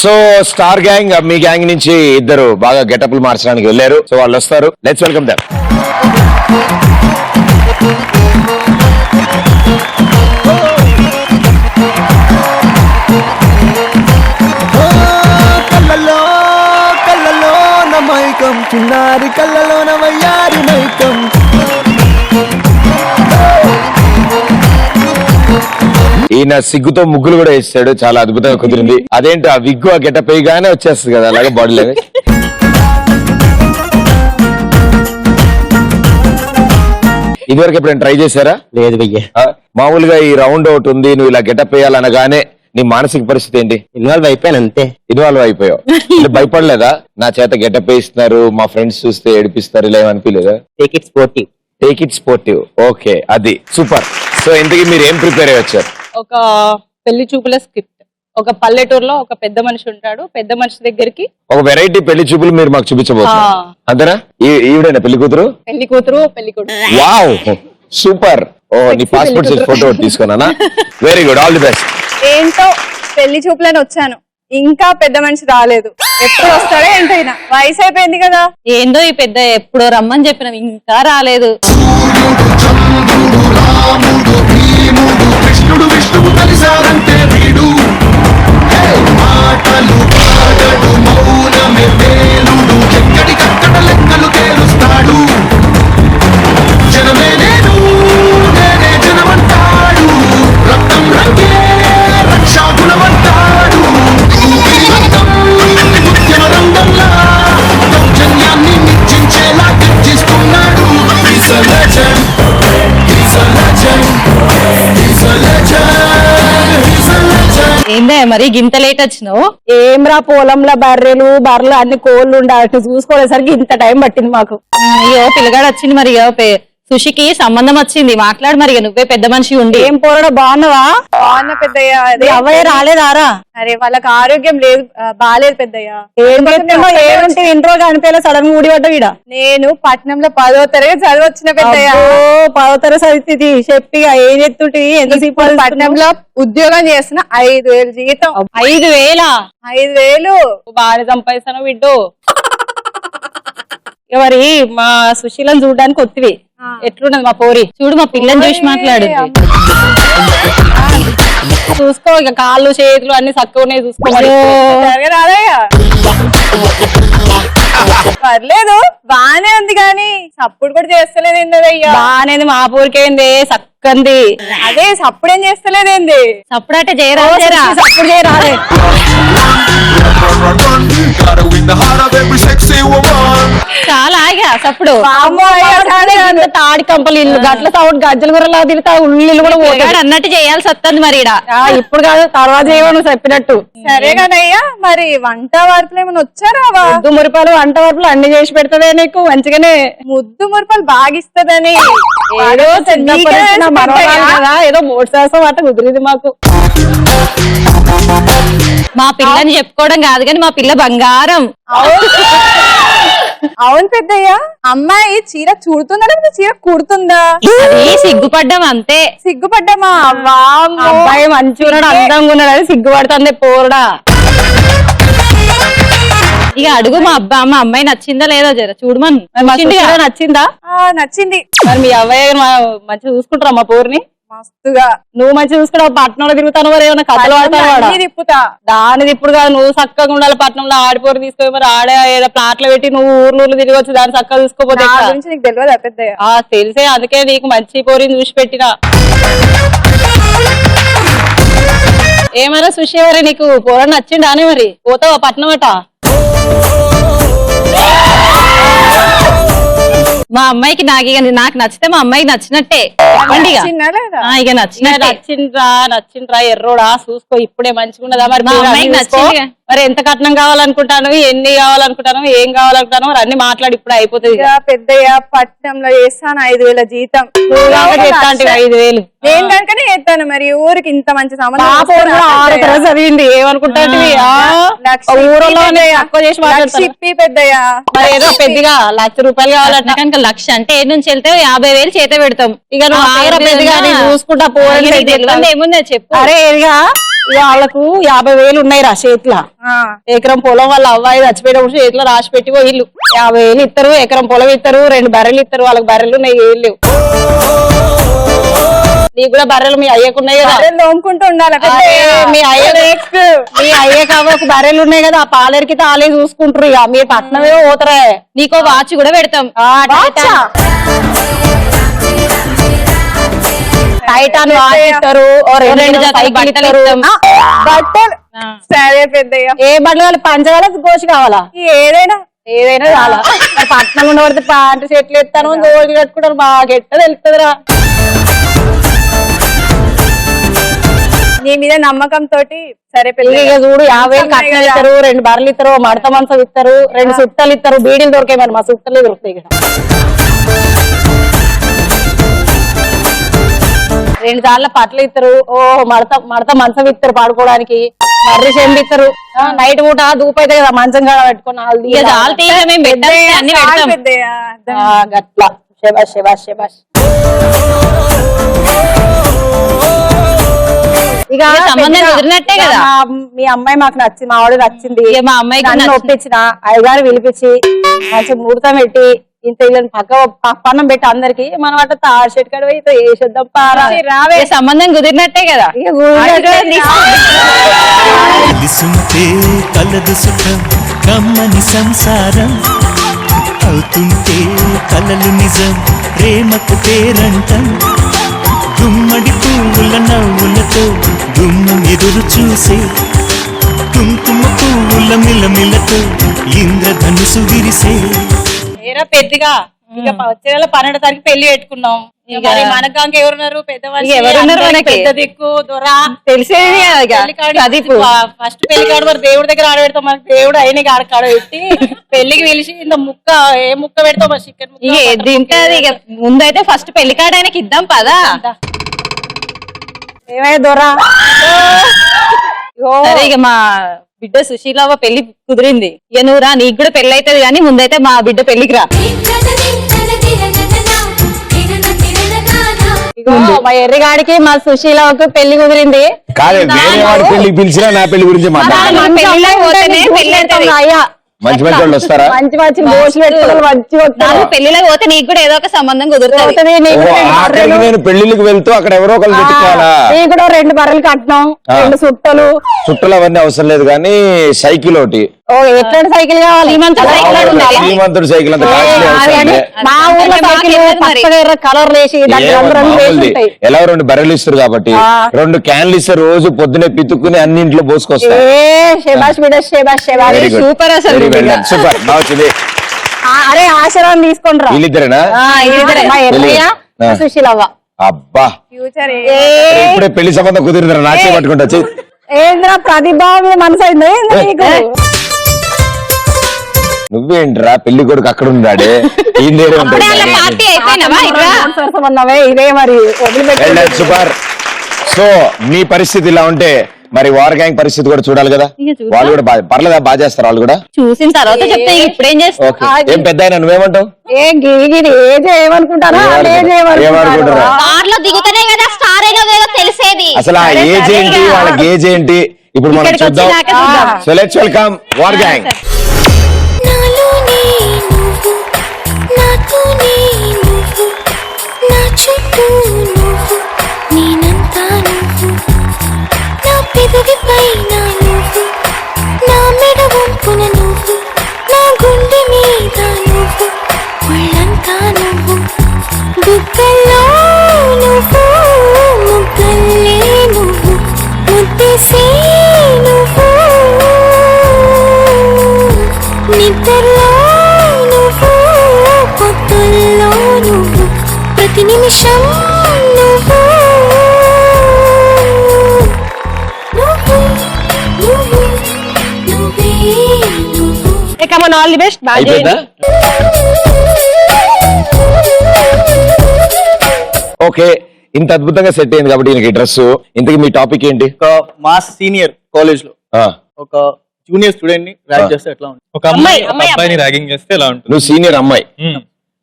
So star gang, me gang నుంచి ఇద్దరు బాగా గెటప్లు మార్చడానికి వెళ్ళారు. సో వాళ్ళు వస్తారు. Let's welcome them. కళ్ళలో కళ్ళలో నమైకం, చిన్నారి కళ్ళలో నవయ్యారి మైకం. ఈయన సిగ్గుతో ముగ్గులు కూడా వేస్తాడు, చాలా అద్భుతంగా కుదిరింది. అదేంటి ఆ విగ్గు ఆ గెటప్ వేయగానే వచ్చేస్తుంది కదా అలాగే బాడీలో. ఇదివరకు ఎప్పుడైనా ట్రై చేశారా? లేదు భయ్య. మామూలుగా ఈ రౌండ్ ఒకటి ఉంది, నువ్వు ఇలా గెటప్ వేయాలనగానే నీ మానసిక పరిస్థితి ఏంటి? ఇన్వాల్వ్ అయిపోయాను అంతే. ఇన్వాల్వ్ అయిపోయావు. అంటే భయపడలేదా? నా చేత గెటప్ వేయిస్తున్నారు, మా ఫ్రెండ్స్ చూస్తే ఏడిపిస్తారు, ఇలా ఏమనిపించలేదా? Take it sportive. Take it sportive. Okay, అది సూపర్. సో ఇంతకీ మీరు ఏం ప్రిపేర్ అయ్యి వచ్చారు? ఒక పెళ్లి చూపుల స్క్రిప్ట్. ఒక పల్లెటూరులో ఒక పెద్ద మనిషి ఉంటాడు. పెద్ద మనిషి దగ్గరికి ఒక వెరైటీ పెళ్లి చూపులు మీరు మాకు చూపించబోతున్నారు అంతేనా? ఈవిడేనా పెళ్లి కూతురు? పెళ్లి కూతురు పెళ్లి కొడుకు. Wow, super. ఓ, నీ పాస్పోర్ట్ సైజ్ ఫోటో తీసుకున్నానా? Very good, all the best. ఏంటో పెళ్లి చూపులని వచ్చాను, ఇంకా పెద్ద మనిషి రాలేదు. ఎప్పుడు వస్తాడో ఏంటో, ఈయన వయసు అయిపోయింది కదా. ఏందో ఈ పెద్ద ఎప్పుడో రమ్మని చెప్పిన ఇంకా రాలేదు. కృష్ణుడు విష్ణువు కలిసారంటే వీడు మాటలు పాడడు మౌనమే వేలుడు ఎక్కడికక్కడ లెక్కలు తేలుస్తాడు జనమే నేను నేనే జనమంటాడు రక్తం రంగే రక్షాగుణమంటాడు ఉద్యమ రంగంలా దౌర్జన్యాన్ని నిర్జించేలా గర్జిస్తున్నాడు. He's a legend. He's a legend. He's a legend. He's a legend. ఏందే మరి గింత లేట్ వచ్చినావు? ఏమ్రా పొలంలో బర్రెలు అన్ని కోళ్ళు ఉండాలి చూసుకోలేసరికి ఇంత టైం పట్టింది మాకు. అయ్యో పిల్లగాడు వచ్చింది మరి. సుషికి సంబంధం వచ్చింది, మాట్లాడు మరి. నువ్వే పెద్ద మనిషి ఉండి. ఏం పోరడా బాగున్నావా? బాగున్న పెద్దయ్య. అవ్వయ్య రాలేదారా? అరే వాళ్ళకి ఆరోగ్యం లేదు, బాలేదు పెద్దయ్య. ఏం చెప్తామో ఏముంటే ఇంట్లో కనిపించలే, సడన్ గా ఊడి పడ్డా వీడ. నేను పట్నంలో 10వ తరగతి చదివచ్చిన పెద్దయ్య. 10వ తరగతి చదివితే చెప్పి ఏం చెప్తుంటే ఎంతసేపు పట్నంలో ఉద్యోగం చేస్తున్న 5,000 జీతం. 5,000? 5,000 బాగా సంపాదిస్తాను బిడ్డు. మరి మా సుశీలను చూడడానికి వత్తివి, ఎట్లున్నది మా పోరి? చూడు మా పిల్లని చూసి మాట్లాడు. చూసుకో, ఇక కాళ్ళు చేతులు అన్ని చక్కగా ఉన్నాయి చూసుకో. రాదయ్యా, పర్లేదు బానే ఉంది కానీ సప్పుడు కూడా చేస్తలేదేందయ్యా. బానేది మా పోరికేంది చక్కంది. అదే సప్పుడేం చేస్తలేదేంది? సప్పుడంటే చేయరా? సప్పుడు చేయరాదే. Gotta win the heart of every sexy woman. చాలా ఆగా సప్పుడు. తాడి కంపలు ఇల్లు గట్ల సౌండ్ గజ్జల గురలా తిరుగుతా ఉల్లిలు కూడా పోతాడు అన్నట్టు చేయాల్సి వస్తుంది మరి. ఇప్పుడు కాదు, తర్వాత చేయమని చెప్పినట్టు. సరే కదయ్యా, మరి వంట వరపులు ఏమైనా వచ్చారా? ముద్దు మురిపాలు వంట వరపులు అన్ని చేసి పెడతదే నీకు మంచిగానే. ముద్దు మురపలు బాగిస్తదని ఏదో కదా, ఏదో 3 శాతం అట్ట కుదిరింది మాకు. మా పిల్లని చెప్పుకోవడం కాదు కానీ మా పిల్ల బంగారం. అవును పెద్దయ్య, అమ్మాయి చీర చూడుతుందా లేకపోతే చీర కుడుతుందా? సిగ్గుపడ్డం అంతే. సిగ్గుపడ్డామా? అబ్బాయి మంచిగా ఉన్నాడు, అందంగా ఉన్నాడు అని సిగ్గుపడుతుంది పోరుడా. ఇక అడుగు మా అమ్మాయి నచ్చిందా లేదా జర చూడమని. నచ్చిందా? నచ్చింది. మరి మీ అబ్బాయి మంచిగా చూసుకుంటారా మా పోరుని? మస్తుగా. నువ్వు మంచిగా చూసుకున్నావు, పట్టణంలో తిరుగుతాను మరి ఏమైనా కథలు పడతావు? తిప్పుతా. దాని ఇప్పుడు కాదు, నువ్వు చక్కగా ఉండాలి. పట్టణంలో ఆడిపోరు తీసుకొని మరి ఆడే ఏదో ప్లాట్లు పెట్టి నువ్వు ఊర్లు తిరగచ్చు, దాన్ని చక్కగా చూసుకోపోతే. గురించి నీకు తెలియదు పెద్దయ్య? తెలిసే, అందుకే నీకు మంచి పోరిని చూసి పెట్టినా. ఏమైనా సుషి మరి నీకు పోరని నచ్చిండానే? మరి పోతావా పట్నం అట? మా అమ్మాయికి నాకు నచ్చితే మా అమ్మాయికి నచ్చినట్టే చెప్పండి. ఇక నచ్చిండ్రా ఎర్రోడా చూసుకో, ఇప్పుడే మంచిగా ఉన్నదా? మరి మా అమ్మాయికి నచ్చింది. మరి ఎంత కట్నం కావాలనుకుంటాను, ఎన్ని కావాలనుకుంటాను, ఏం కావాలనుకుంటాను, మరి అన్ని మాట్లాడి ఇప్పుడు అయిపోతుంది. పెద్దయ్య పట్నంలో చేస్తాను 5,000 జీతం. 5,000 నేను కనుకనే చేస్తాను. మరి ఊరికి ఇంత మంచి సంబంధం చదివింది ఏమనుకుంటాను? ఊరలోనే తక్కువ చేసి మాట్లాడతాను పెద్దయ్య. మరి ఏదో పెద్దగా 1,00,000 రూపాయలు కావాలంట. కనుక 1,00,000 అంటే ఏ నుంచి వెళ్తే 50,000 చేత పెడతాం. ఇక నువ్వు పెద్దగా చూసుకుంటా పోవాలి. ఏముందే చెప్పు. అరే ఇక వాళ్ళకు 50,000 ఉన్నాయిరా చేతిలో. ఎకరం పొలం వాళ్ళ అవ్వాయి చచ్చిపోయినప్పుడు చేతిలో రాసి పెట్టి ఇల్లు 50,000 ఇస్తారు. ఎకరం పొలం ఇస్తారు, 2 బర్రెలు ఇస్తారు. వాళ్ళకి బర్రెలు ఉన్నాయి, ఏం లేవు. నీకు కూడా బర్రెలు మీ అయ్యకున్నాయి కదా, తోముకుంటూ ఉండాలి. మీ అయ్యకు ఒక బర్రెలు ఉన్నాయి కదా, ఆ పాలేరికి తాలే చూసుకుంటారు. ఇక మీరు పట్నమే పోతారా? నీకో వాచ్ కూడా పెడతాం. టైటాన్ వాచ్ ఇస్తారు, ఓ రెండు జతలు బట్టలు ఇస్తారు. బట్టలు సరే పెద్దయ్య. ఏ బట్టలు కావాలి? పంచ కావాలా, గోషి కావాలా? ఏదైనా ఏదైనా చాలా. పట్నం ఉండబడితే ప్యాంటు షర్ట్లు ఎత్తాను, గోల్డ్ కట్టుకుంటారు, బాగా ఎట్ట తెలుస్తుందిరా. నీ మీద నమ్మకం తోటి సరే పెద్దయ్య. ఇక చూడు 50,000 కట్నం ఇస్తారు, 2 బర్రెలు ఇస్తారు, మడత మంచం ఇస్తారు, 2 సుట్టలు ఇస్తారు. బీడీలు దొరికాయి మరి, మా సుట్టలే దొరుకుతాయి ఇక్కడ. 2 సార్లు పట్లు ఇస్తారు, ఓ మడత మంచం ఇస్తారు పడుకోవడానికి, మర్రి చెంబు ఇస్తారు. నైట్ పూట దూపు అయితే కదా మంచం కాడ పెట్టుకుని గట్లా. శబాష్ శబాష్ శబాష్. ఇక సంబంధం కుదిరినట్టే కదా. మీ అమ్మాయి మాకు నచ్చింది, మా వాడు నచ్చింది. మా అమ్మాయికి నన్ను ఒప్పించిన అయ్యగారు పిలిపించి మంచి ముహూర్తం పెట్టి ఇంత ఇళ్ళని పక్క పన్నం పెట్టి అందరికి మనం అట్లా తాడు షెట్ కడ పోయి వేసేద్దాం పారా. రావే సంబంధం కుదిరినట్టే కదా. తెలుసుంటే కలదు సుఖం కమ్మని సంసారం అవుతుంటే కలలు నిజం ప్రేమకు పేరంటం గుమ్మడి పువ్వుల నవ్వులతో గుమ్మం ఎదురు చూసే కుంకుమ పువ్వుల మిలమిలతో ఇంద్రధనుసు విరిసే. ఏరా పెద్దగా ఇక వచ్చే నెల 12 తారీఖు పెళ్లి పెట్టుకున్నాం. మరి మనకు ఎవరున్నారు? ఎవరున్నారు మనకి? పెద్ద దిక్కు దొరా తెలిసేది ఫస్ట్ పెళ్లి కాడు మరి దేవుడి దగ్గర ఆడబెడతాం. మనకి దేవుడు అయిన ఆడ పెట్టి పెళ్లికి పిలిచి ఇంత ముక్క ఏ ముక్క పెడతాం? చికెన్ ముక్క తింటది. ఇక ముందైతే ఫస్ట్ పెళ్లి కాడ ఆయనకి ఇద్దాం పదా. ఏమయ్య దొరా? సరే ఇక మా బిడ్డ సుశీలవ్వ పెళ్లి కుదిరింది. ఇక నువ్వు రా, నీకు కూడా పెళ్లి అవుతుంది కానీ ముందైతే మా బిడ్డ పెళ్లికి రా. మా ఎర్రిగాడికి మా సుశీలవ్వకు పెళ్లి కుదిరింది. కాదు, వేరే వాడి పెళ్లికి పిలిచినా నా పెళ్లి గురించి మాట్లాడాలి. అయ్యా మంచి మంచి వాళ్ళు వస్తారా? మంచి మంచి దోషులు పెట్టుకోవాలి, మంచి వస్తారు. పెళ్లిలో పోతే నీకు కూడా ఏదో ఒక సంబంధం కుదురుతుంది. ఆఖరికి నేను పెళ్లికి వెళ్తూ అక్కడ ఎవరో ఒకరు పెట్టుకోవాలా? నీకు కూడా 2 బర్రెలు కట్టినాం, 2 సుట్టలు. చుట్టలు అవన్నీ అవసరం లేదు కానీ సైకిల్ ఒకటి. ఓ ఎట్లాంటి సైకిల్ కావాలి? శ్రీమంతుడు సైకిల్ అంత మా ఊర్లో సైకిల్ పచ్చ కలర్ వేసి ఎలా 2 బర్రెలు ఇస్తారు కాబట్టి 2 క్యాన్లు ఇస్తారు. రోజు పొద్దునే పితుక్కుని అన్ని ఇంట్లో పోసుకొస్తారు. శబాష్ బిడ్డ శబాష్ శబాష్. సూపర్ అసలు. సూపర్ బాగుంది. అరే ఆశీర్వాదం తీసుకుంటారా? వీళ్ళిద్దరేనా? మా ఎర్రయ్య సుశీలవ్వ. అబ్బా ఫ్యూచర్ ఇప్పుడే పెళ్లి సంబంధం కుదిరిందిరా, నాకే పట్టుకుంటా. ఏంద్రా ప్రతిభావం మనసు అయింది నీకు? నువ్వేంట్రా పెళ్లి కొడుకు అక్కడ ఉన్నాడే ఇదే మరి వదిలిపెట్టి. సూపర్. సో మీ పరిస్థితి ఇలా ఉంటే మరి వార్ గ్యాంగ్ పరిస్థితి కూడా చూడాలి కదా. వాళ్ళు కూడా పర్లేదా? బాగా చేస్తారు వాళ్ళు కూడా. చూసిన తర్వాత చెప్తే ఇప్పుడేం చేస్తావు? ఏం పెద్ద అయినా నువ్వేమంటావు? ఏమనుకుంటారా? దిగుతానే కదా స్టార్ అయినా తెలిసేది. అసలు ఆ ఏజ్ ఏంటి, వాళ్ళకి ఏజ్ ఏంటి ఇప్పుడు మనం చూద్దాం. So let's welcome war gang. ప్రతి నిమిషం ఆల్ ది బెస్ట్. ఓకే, ఇంత అద్భుతంగా సెట్ అయింది కాబట్టి ఈయనకి డ్రెస్. ఇంతకీ మీ టాపిక్ ఏంటి? మా సీనియర్ కాలేజ్ లో ఒక జూనియర్ స్టూడెంట్ ని ర్యాగ్ చేస్తే ఎట్లా ఉంటుంది? ఒక అబ్బాయిని ర్యాగింగ్ చేస్తే ఎలా ఉంటుంది? నువ్వు సీనియర్ అమ్మాయి,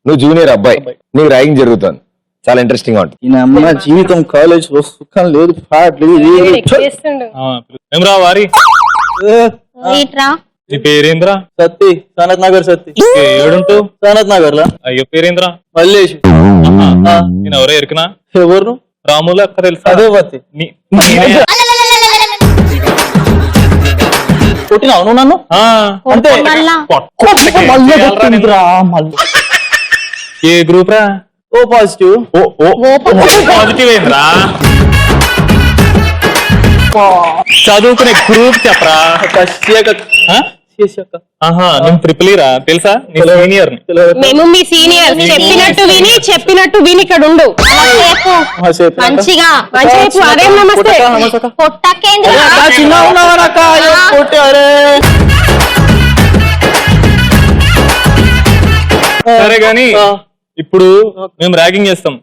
నువ్వు జూనియర్ అబ్బాయి, నీకు ర్యాగింగ్ జరుగుతుంది. చాలా ఇంట్రెస్టింగ్ గా ఉంటుంది. ఈయన అమ్మ జీవితం కాలేజ్ లో సుఖం లేదు, పాట లేదు. వారి నీ పేరేంద్ర? సత్తి, సనత్ నగర్ సత్తి. ఏడుంటూ సనత్ నగర్ లా. అయ్యో పేరేంద్ర? మల్లేష్. నేను ఎవరో ఎరికినా? ఎవరు? రాములు అక్క తెలుసా? అదే పత్తి. కొట్టినావు నువ్వు నన్ను? అంటే ఏ గ్రూప్ రా? O positive. పాజిటివ్ ఏంద్రా? చదువుకునే గ్రూప్ చెప్పరా. నేను ట్రిపుల్ రా తెలుసా, నీ సీనియర్. మేము మీ సీనియర్. చెప్పినట్టు విని ఇక్కడ ఉండు. మంచిగా అదే నమస్తే. సరే గాని ఇప్పుడు మేము ర్యాగింగ్ చేస్తాం.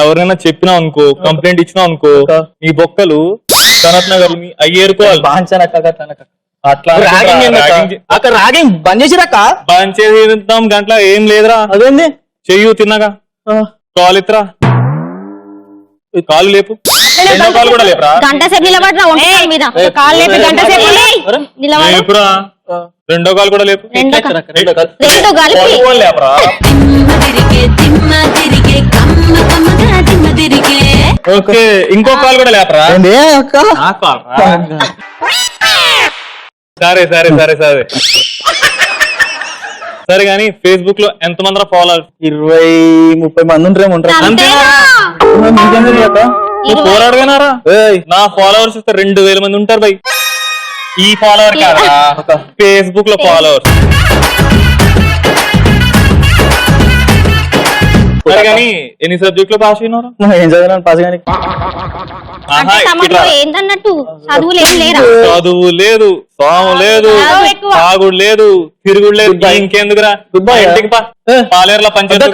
ఎవరైనా చెప్పినా అనుకో, కంప్లైంట్ ఇచ్చినా అనుకో, నీ బొక్కలు సనత్ నగర్ అయ్యేరుకోవాలి. అట్లా ర్యాగింగ్ బంద్ చేసిరాక బంద్ చేద్దాం. గంటల ఏం లేదురా. అదేంది చెయ్యు తిన్నాగా. కాలు ఎత్తురా, కాలు లేపు. కాలు కూడా లేపురా. గంట సేపు నిలబడరా మీద కాలు లేపి గంట సేపు లేపురా. రెండో కాలు కూడా లేపు. లేపరా. ఓకే, ఇంకో కాలు కూడా లేపరా. సరే సరే సరే సరే సరే గాని ఫేస్బుక్ లో ఎంత మంది ఫాలోవర్స్? 20-30 మంది పోరాడుగానారా. నా ఫాలోవర్స్ 2000 మంది ఉంటారు బై. ఈ ఫాలోవర్ కాదా, ఫేస్బుక్ లో ఫాలోవర్స్. సరే గాని ఎన్ని సబ్జెక్ట్ లో పాస్ అయినారా? ఏం చదివినాను పాస్ గానీ. ఏంటన్నట్టు చదువులు ఏం లేరా? చదువు లేదు, సాము లేదు, తాగుడు లేదు, తిరుగుడు లేదు. ఇంకెందుకురా ఇంటికి పాలేరులో పంచాయతీ.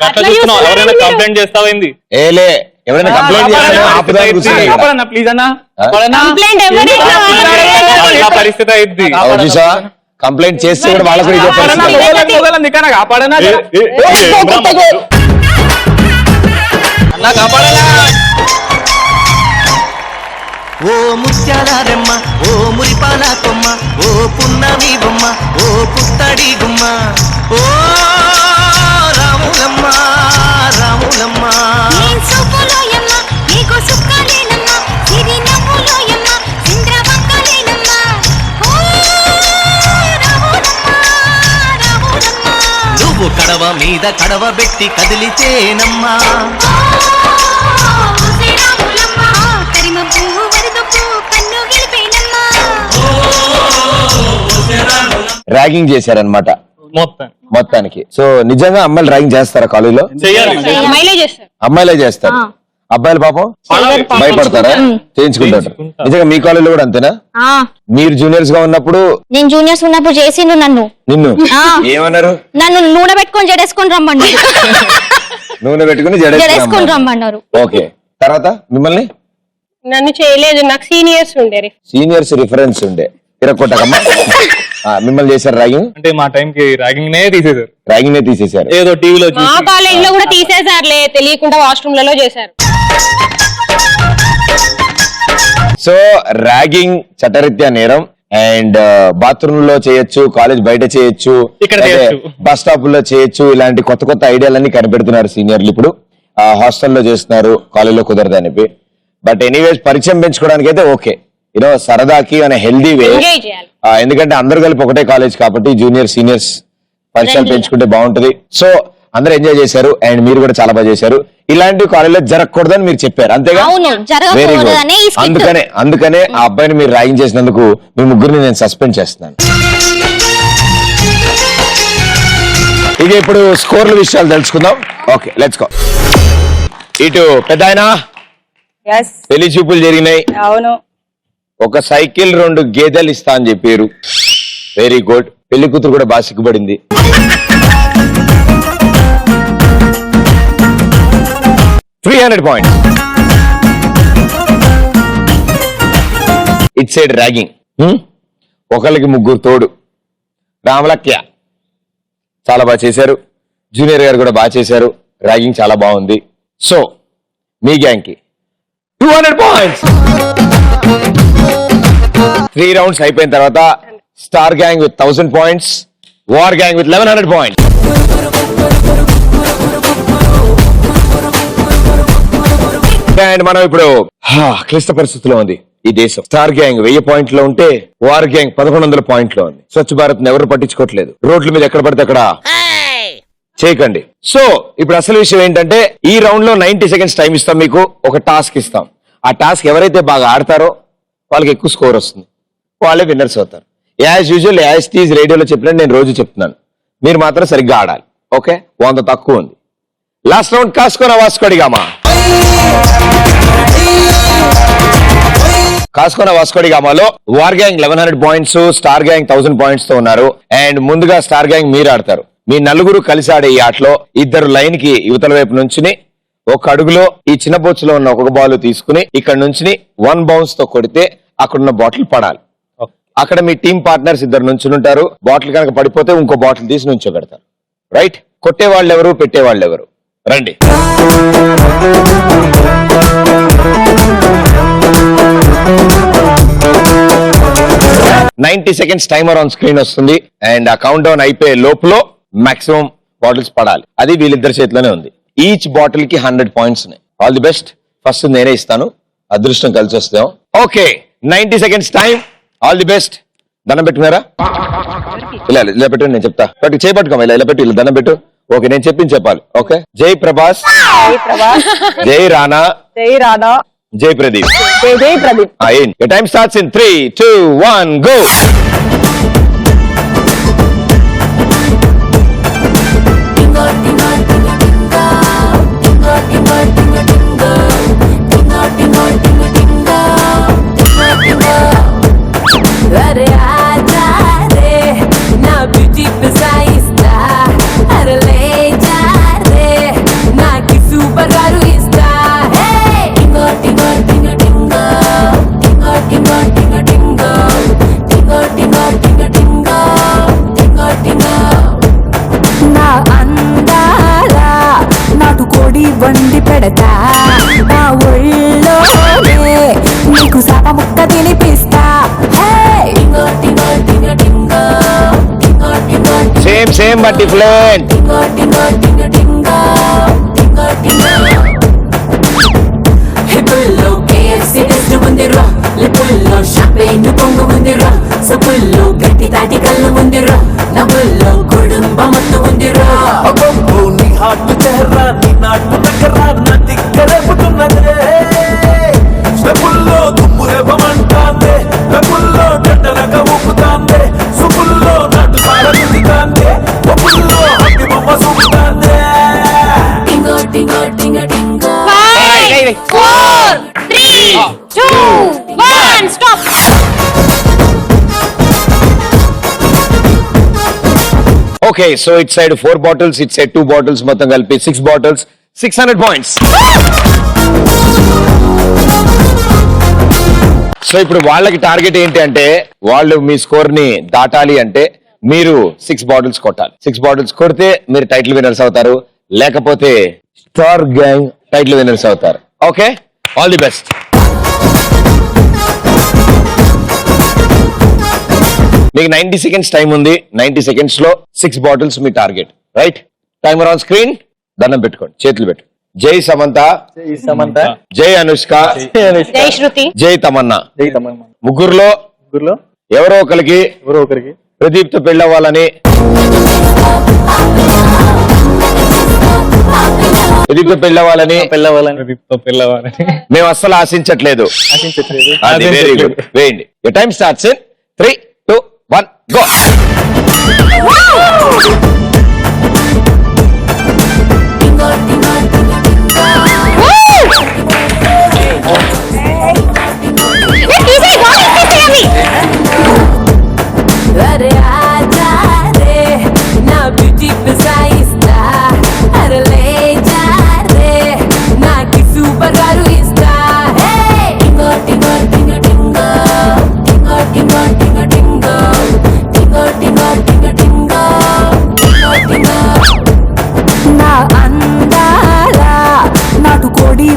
అట్లా చూస్తున్నావు. ఎవరైనా కంప్లైంట్ చేస్తావైంది? ఏలే, ఎవరైనా కంప్లైంట్ ప్లీజ్ అన్న. పరిస్థితి అయింది. కంప్లైంట్ చేస్తే కూడా వాళ్ళ గురించి ఓ ముత్యాలమ్మ, ఓ మురిపాల కొమ్మ, ఓ పున్నమి బొమ్మ, ఓ పుత్తడి గుమ్మ, ఓ రాములమ్మ రాములమ్మ. నువ్వు కడవ మీద కడవ పెట్టి కదిలితేనమ్మా. ర్యాగింగ్ చేశారనమాట మొత్తానికి. సో నిజంగా అమ్మాయిలు ర్యాగింగ్ చేస్తారా కాలేజీలో? అమ్మాయిలే చేస్తారు. అబ్బాయిలు పాపం భయపడతారా? చేయించుకుంటారు. నిజంగా మీ కాలేజీలో కూడా అంతేనా? మీరు జూనియర్స్ గా ఉన్నప్పుడు? నేను జూనియర్స్ ఉన్నప్పుడు చేసిండు నిన్ను ఏమన్నారు? నన్ను నూనె పెట్టుకొని జడేసుకొని రమ్మన్నారు. నూనె పెట్టుకుని జడేసుకొని రమ్మన్నారు. ఓకే, తర్వాత మిమ్మల్ని? నన్ను చేయలేదు, నాకు సీనియర్స్ ఉండే. సీనియర్స్ రిఫరెన్స్ ఉండే. తిరగొట్టకమ్మా. మిమ్మల్ని చేశారు ర్యాగింగ్? అంటే మా టైంకి ర్యాగింగ్ తీసేశారు. ర్యాగింగ్ తీసేశారు. ఏదో టీవీలో మా కాలేజ్ లో కూడా తీసేసారులే, తెలియకుండా వాష్రూమ్ లలో చేశారు. సో ర్యాగింగ్ చట్టరీత్యా నేరం. అండ్ బాత్రూమ్ లో చేయొచ్చు, కాలేజ్ బయట చేయొచ్చు, బస్ స్టాప్ లో చేయొచ్చు. ఇలాంటి కొత్త కొత్త ఐడియాలన్నీ కనిపెడుతున్నారు సీనియర్లు. ఇప్పుడు హాస్టల్లో చేస్తున్నారు, కాలేజ్ లో కుదరదని. బట్ ఎనీవేస్ పరిచయం పెంచుకోవడానికి అయితే ఓకే, యూనో సరదాకి అనే హెల్దీ వే. ఎందుకంటే అందరు కలిపి ఒకటే కాలేజ్ కాబట్టి జూనియర్ సీనియర్స్ పరిచయాలు పెంచుకుంటే బాగుంటది. సో అందరూ ఎంజాయ్ చేశారు అండ్ మీరు కూడా చాలా బాగా చేశారు. ఇలాంటి కాలేజ్ లో జరగకూడదని మీరు చెప్పారు, అంతేగా? Very good. అందుకనే ఆ అబ్బాయిని మీరు ర్యాగింగ్ చేసినందుకు మీ ముగ్గురిని నేను సస్పెండ్ చేస్తున్నాను. ఇక ఇప్పుడు స్కోర్ల విషయాలు తెలుసుకుందాం. Okay, let's go. ఇటు పెద్ద ఆయన పెళ్లి చూపులు జరిగినాయి. అవును. ఒక సైకిల్ 2 గేదెలు ఇస్తా అని చెప్పారు. Very good. పెళ్లి కూతురు కూడా బాగా సిగ్గుపడింది. $300. It side ragging. ఒకళ్ళకి 3 తోడు. రామలక్య చాలా బాగా చేశారు, జూనియర్ గారు కూడా బాగా చేశారు. ర్యాగింగ్ చాలా బాగుంది. సో మీ గ్యాంగ్ కి $200. 3 rounds అయిపోయిన తర్వాత star gang with 1000 points, war gang with 1100 points. Okay and మనం ఇప్పుడు క్లిష్ట పరిస్థితిలో ఉంది ఈ దేశం. స్టార్ గ్యాంగ్ 1000 పాయింట్లో ఉంటే వార్ గ్యాంగ్ 1100 పాయింట్లో ఉంది. స్వచ్ఛ భారత్ ఎవరు పట్టించుకోవట్లేదు. రోడ్ల మీద ఎక్కడ పడితే అక్కడ చేయకండి. సో ఇప్పుడు అసలు విషయం ఏంటంటే ఈ రౌండ్ లో 90 సెకండ్స్ టైం ఇస్తాం, మీకు ఒక టాస్క్ ఇస్తాం. ఆ టాస్క్ ఎవరైతే బాగా ఆడతారో వాళ్ళకి ఎక్కువ స్కోర్ వస్తుంది, వాళ్ళే విన్నర్స్ అవుతారు. యాజ్ యూజువల్ యాజ్ టీజ్ రేడియోలో చెప్పినట్టు నేను రోజు చెప్తున్నాను, మీరు మాత్రం సరిగ్గా ఆడాలి. ఓకే, 100 తక్కువ ఉంది. లాస్ట్ రౌండ్ కాసుకోనా వాస్కోడిగామా. కాసుకోనా వాస్కోడిగామాలో war gang 1100 points, star gang 1000 points తో ఉన్నారు. అండ్ ముందుగా స్టార్ గ్యాంగ్ మీరు ఆడతారు. మీ నలుగురు కలిసి ఆడే ఈ ఆటలో ఇద్దరు లైన్ కి యువతల వైపు నుంచి ఒక అడుగులో ఈ చిన్న బొచ్చులో ఉన్న ఒక్కొక్క బాల్ తీసుకుని ఇక్కడ నుంచి 1 బౌన్స్ తో కొడితే అక్కడున్న బాటిల్ పడాలి. అక్కడ మీ టీం పార్ట్నర్స్ ఇద్దరు నుంచి ఉంటారు. బాటిల్ కనుక పడిపోతే ఇంకో బాటిల్ తీసి నుంచోబెడతారు. రైట్, కొట్టే వాళ్ళు ఎవరు, పెట్టే వాళ్ళు ఎవరు, రండి. $90 seconds టైమర్ ఆన్ స్క్రీన్ వస్తుంది. అండ్ ఆ కౌంట్ డౌన్ అయిపోయే లోపల మాక్సిమం బాటిల్స్ పడాలి. అది వీళ్ళిద్దరి చేతిలోనే ఉంది. ఈచ్ బాటిల్ కి 100 పాయింట్స్ ఉన్నాయి. All the best. ఫస్ట్ నేనే ఇస్తాను, అదృష్టం కలిసి వస్తాం. Okay, 90 seconds time. All the best. దండం పెట్టుకున్నారా? ఇలా పెట్టు, నేను చెప్తా. చేపట్టుకోమా, ఇలా పెట్టి ఇలా దండం పెట్టు. ఓకే, నేను చెప్పింది చెప్పాలి. ఓకే, జై ప్రభాస్, జై రానా, జై Pradeep. Time starts in 3, 2, 1 go. వండి పెడతా నా ఒళ్ళోనే నీకు సాప ముక్క తినిపిస్తా. Same but different. హిప్పుల్లో కేఎఫ్సి టెస్ట్ ముందిరా, లిప్పుల్లో షాంపేన్ పొంగు ముందిరా, సప్పుల్లో గట్టి తాటి కళ్ళు ముందిరా, నవ్వుల్లో కుటుంబం మొత్తం ముందిరా. నీ హాట్ చెహరా, నీ నాటు నగరా, నా దిక్కరే పుట్టున్నదే. స్టెప్పుల్లో దుమ్ము రేపమంటాందే, పెప్పుల్లో గడ్డలక ఊపుతాందే, సుపుల్లో నటు సారగుతాందే, పప్పుల్లో హట్టి బొమ్మ చూపుతాందే. టింగో టింగో టింగో టింగో. 5, 4, 3, 2, 1 stop. Okay, so it side 4 bottles, it side 2 bottles, మొత్తం కలిపి 6 బాటిల్స్, 600 పాయింట్స్. సో ఇప్పుడు వాళ్ళకి టార్గెట్ ఏంటి అంటే వాళ్ళు మీ స్కోర్ ని దాటాలి అంటే మీరు 6 బాటిల్స్ కొట్టాలి. 6 బాటిల్స్ కొడితే మీరు టైటిల్ విన్నర్స్ అవుతారు, లేకపోతే స్టార్ గ్యాంగ్ టైటిల్ విన్నర్స్ అవుతారు. Okay, all the best. మీకు 90 seconds టైం ఉంది. 90 seconds లో 6 bottles me target. Right, timer on screen. దండం పెట్టుకోండి, చేతులు పెట్టు. జై సమంత, జై అనుష్క, జై శృతి, జై తమన్నా. ముగ్గురులో ఎవరో ఒకరికి ప్రదీప్ తో పెళ్ళవ్వాలని, ప్రదీప్ తో పెళ్ళవ్వాలని మేము అస్సలు ఆశించట్లేదు. అది వెరీ గుడ్. వేయండి. your time starts in 3, 2, 1 go.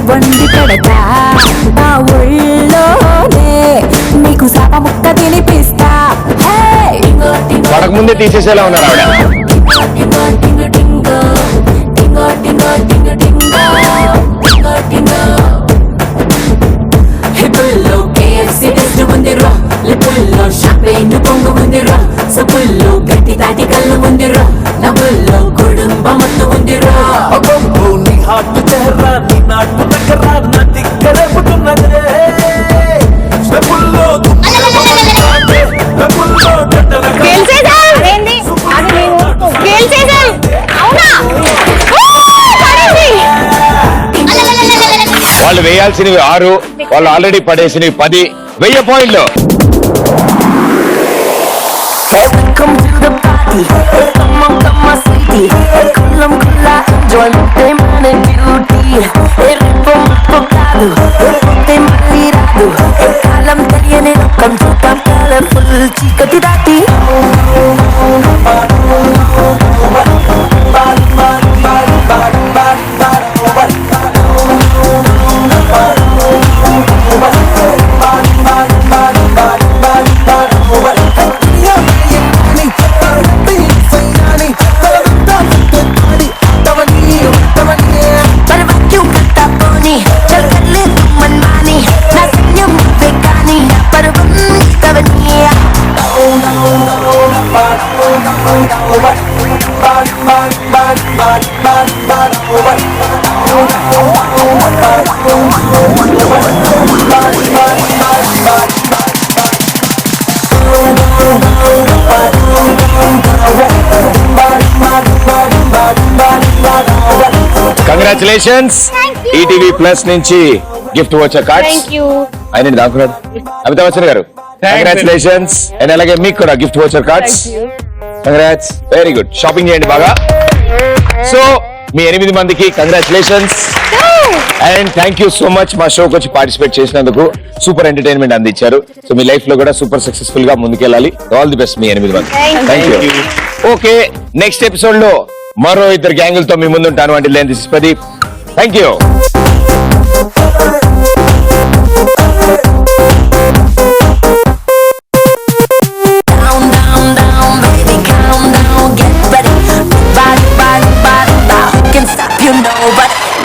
వండి పెడతా నా ఒళ్ళోనే నీకు సాప ముక్క తినిపిస్తా. పడకముందే తీసేసేలా ఉన్నారు ఆవిడ. వాళ్ళు వేయాల్సినవి 6, వాళ్ళు ఆల్రెడీ పడేసినవి 10. 1000 పాయింట్లు. Welcome to the party. Hey, come on, sweetie. Hey, kulla enjoyment, hey, man and beauty. Hey, ripo muppokadu, hey, putte malliradu. Hey, kalam teliyane lokkam chukam colorful chikati dati. Congratulations. ETV plus నుంచి gift voucher cards. ఆయన దాకున్నాడు అమితాబ్ బచ్చన్ గారు. Congratulations. And అలాగే మీకు కూడా gift voucher cards. Congrats, very good. Shopping చేయండి బాగా. So మీ 8 మందికి congratulations and thank you so much మా షోకి వచ్చి పార్టిసిపేట్ చేసినందుకు. సూపర్ ఎంటర్టైన్మెంట్ అందించారు. సో మీ లైఫ్ లో కూడా సూపర్ సక్సెస్ఫుల్ గా ముందుకెళ్ళాలి. ఆల్ ది బెస్ట్ మీ 8 మంది. Thank you. Okay, next episode లో మరో 2 గ్యాంగులతో మీ ముందుంటాను. అంటే this is Pradeep. Thank you.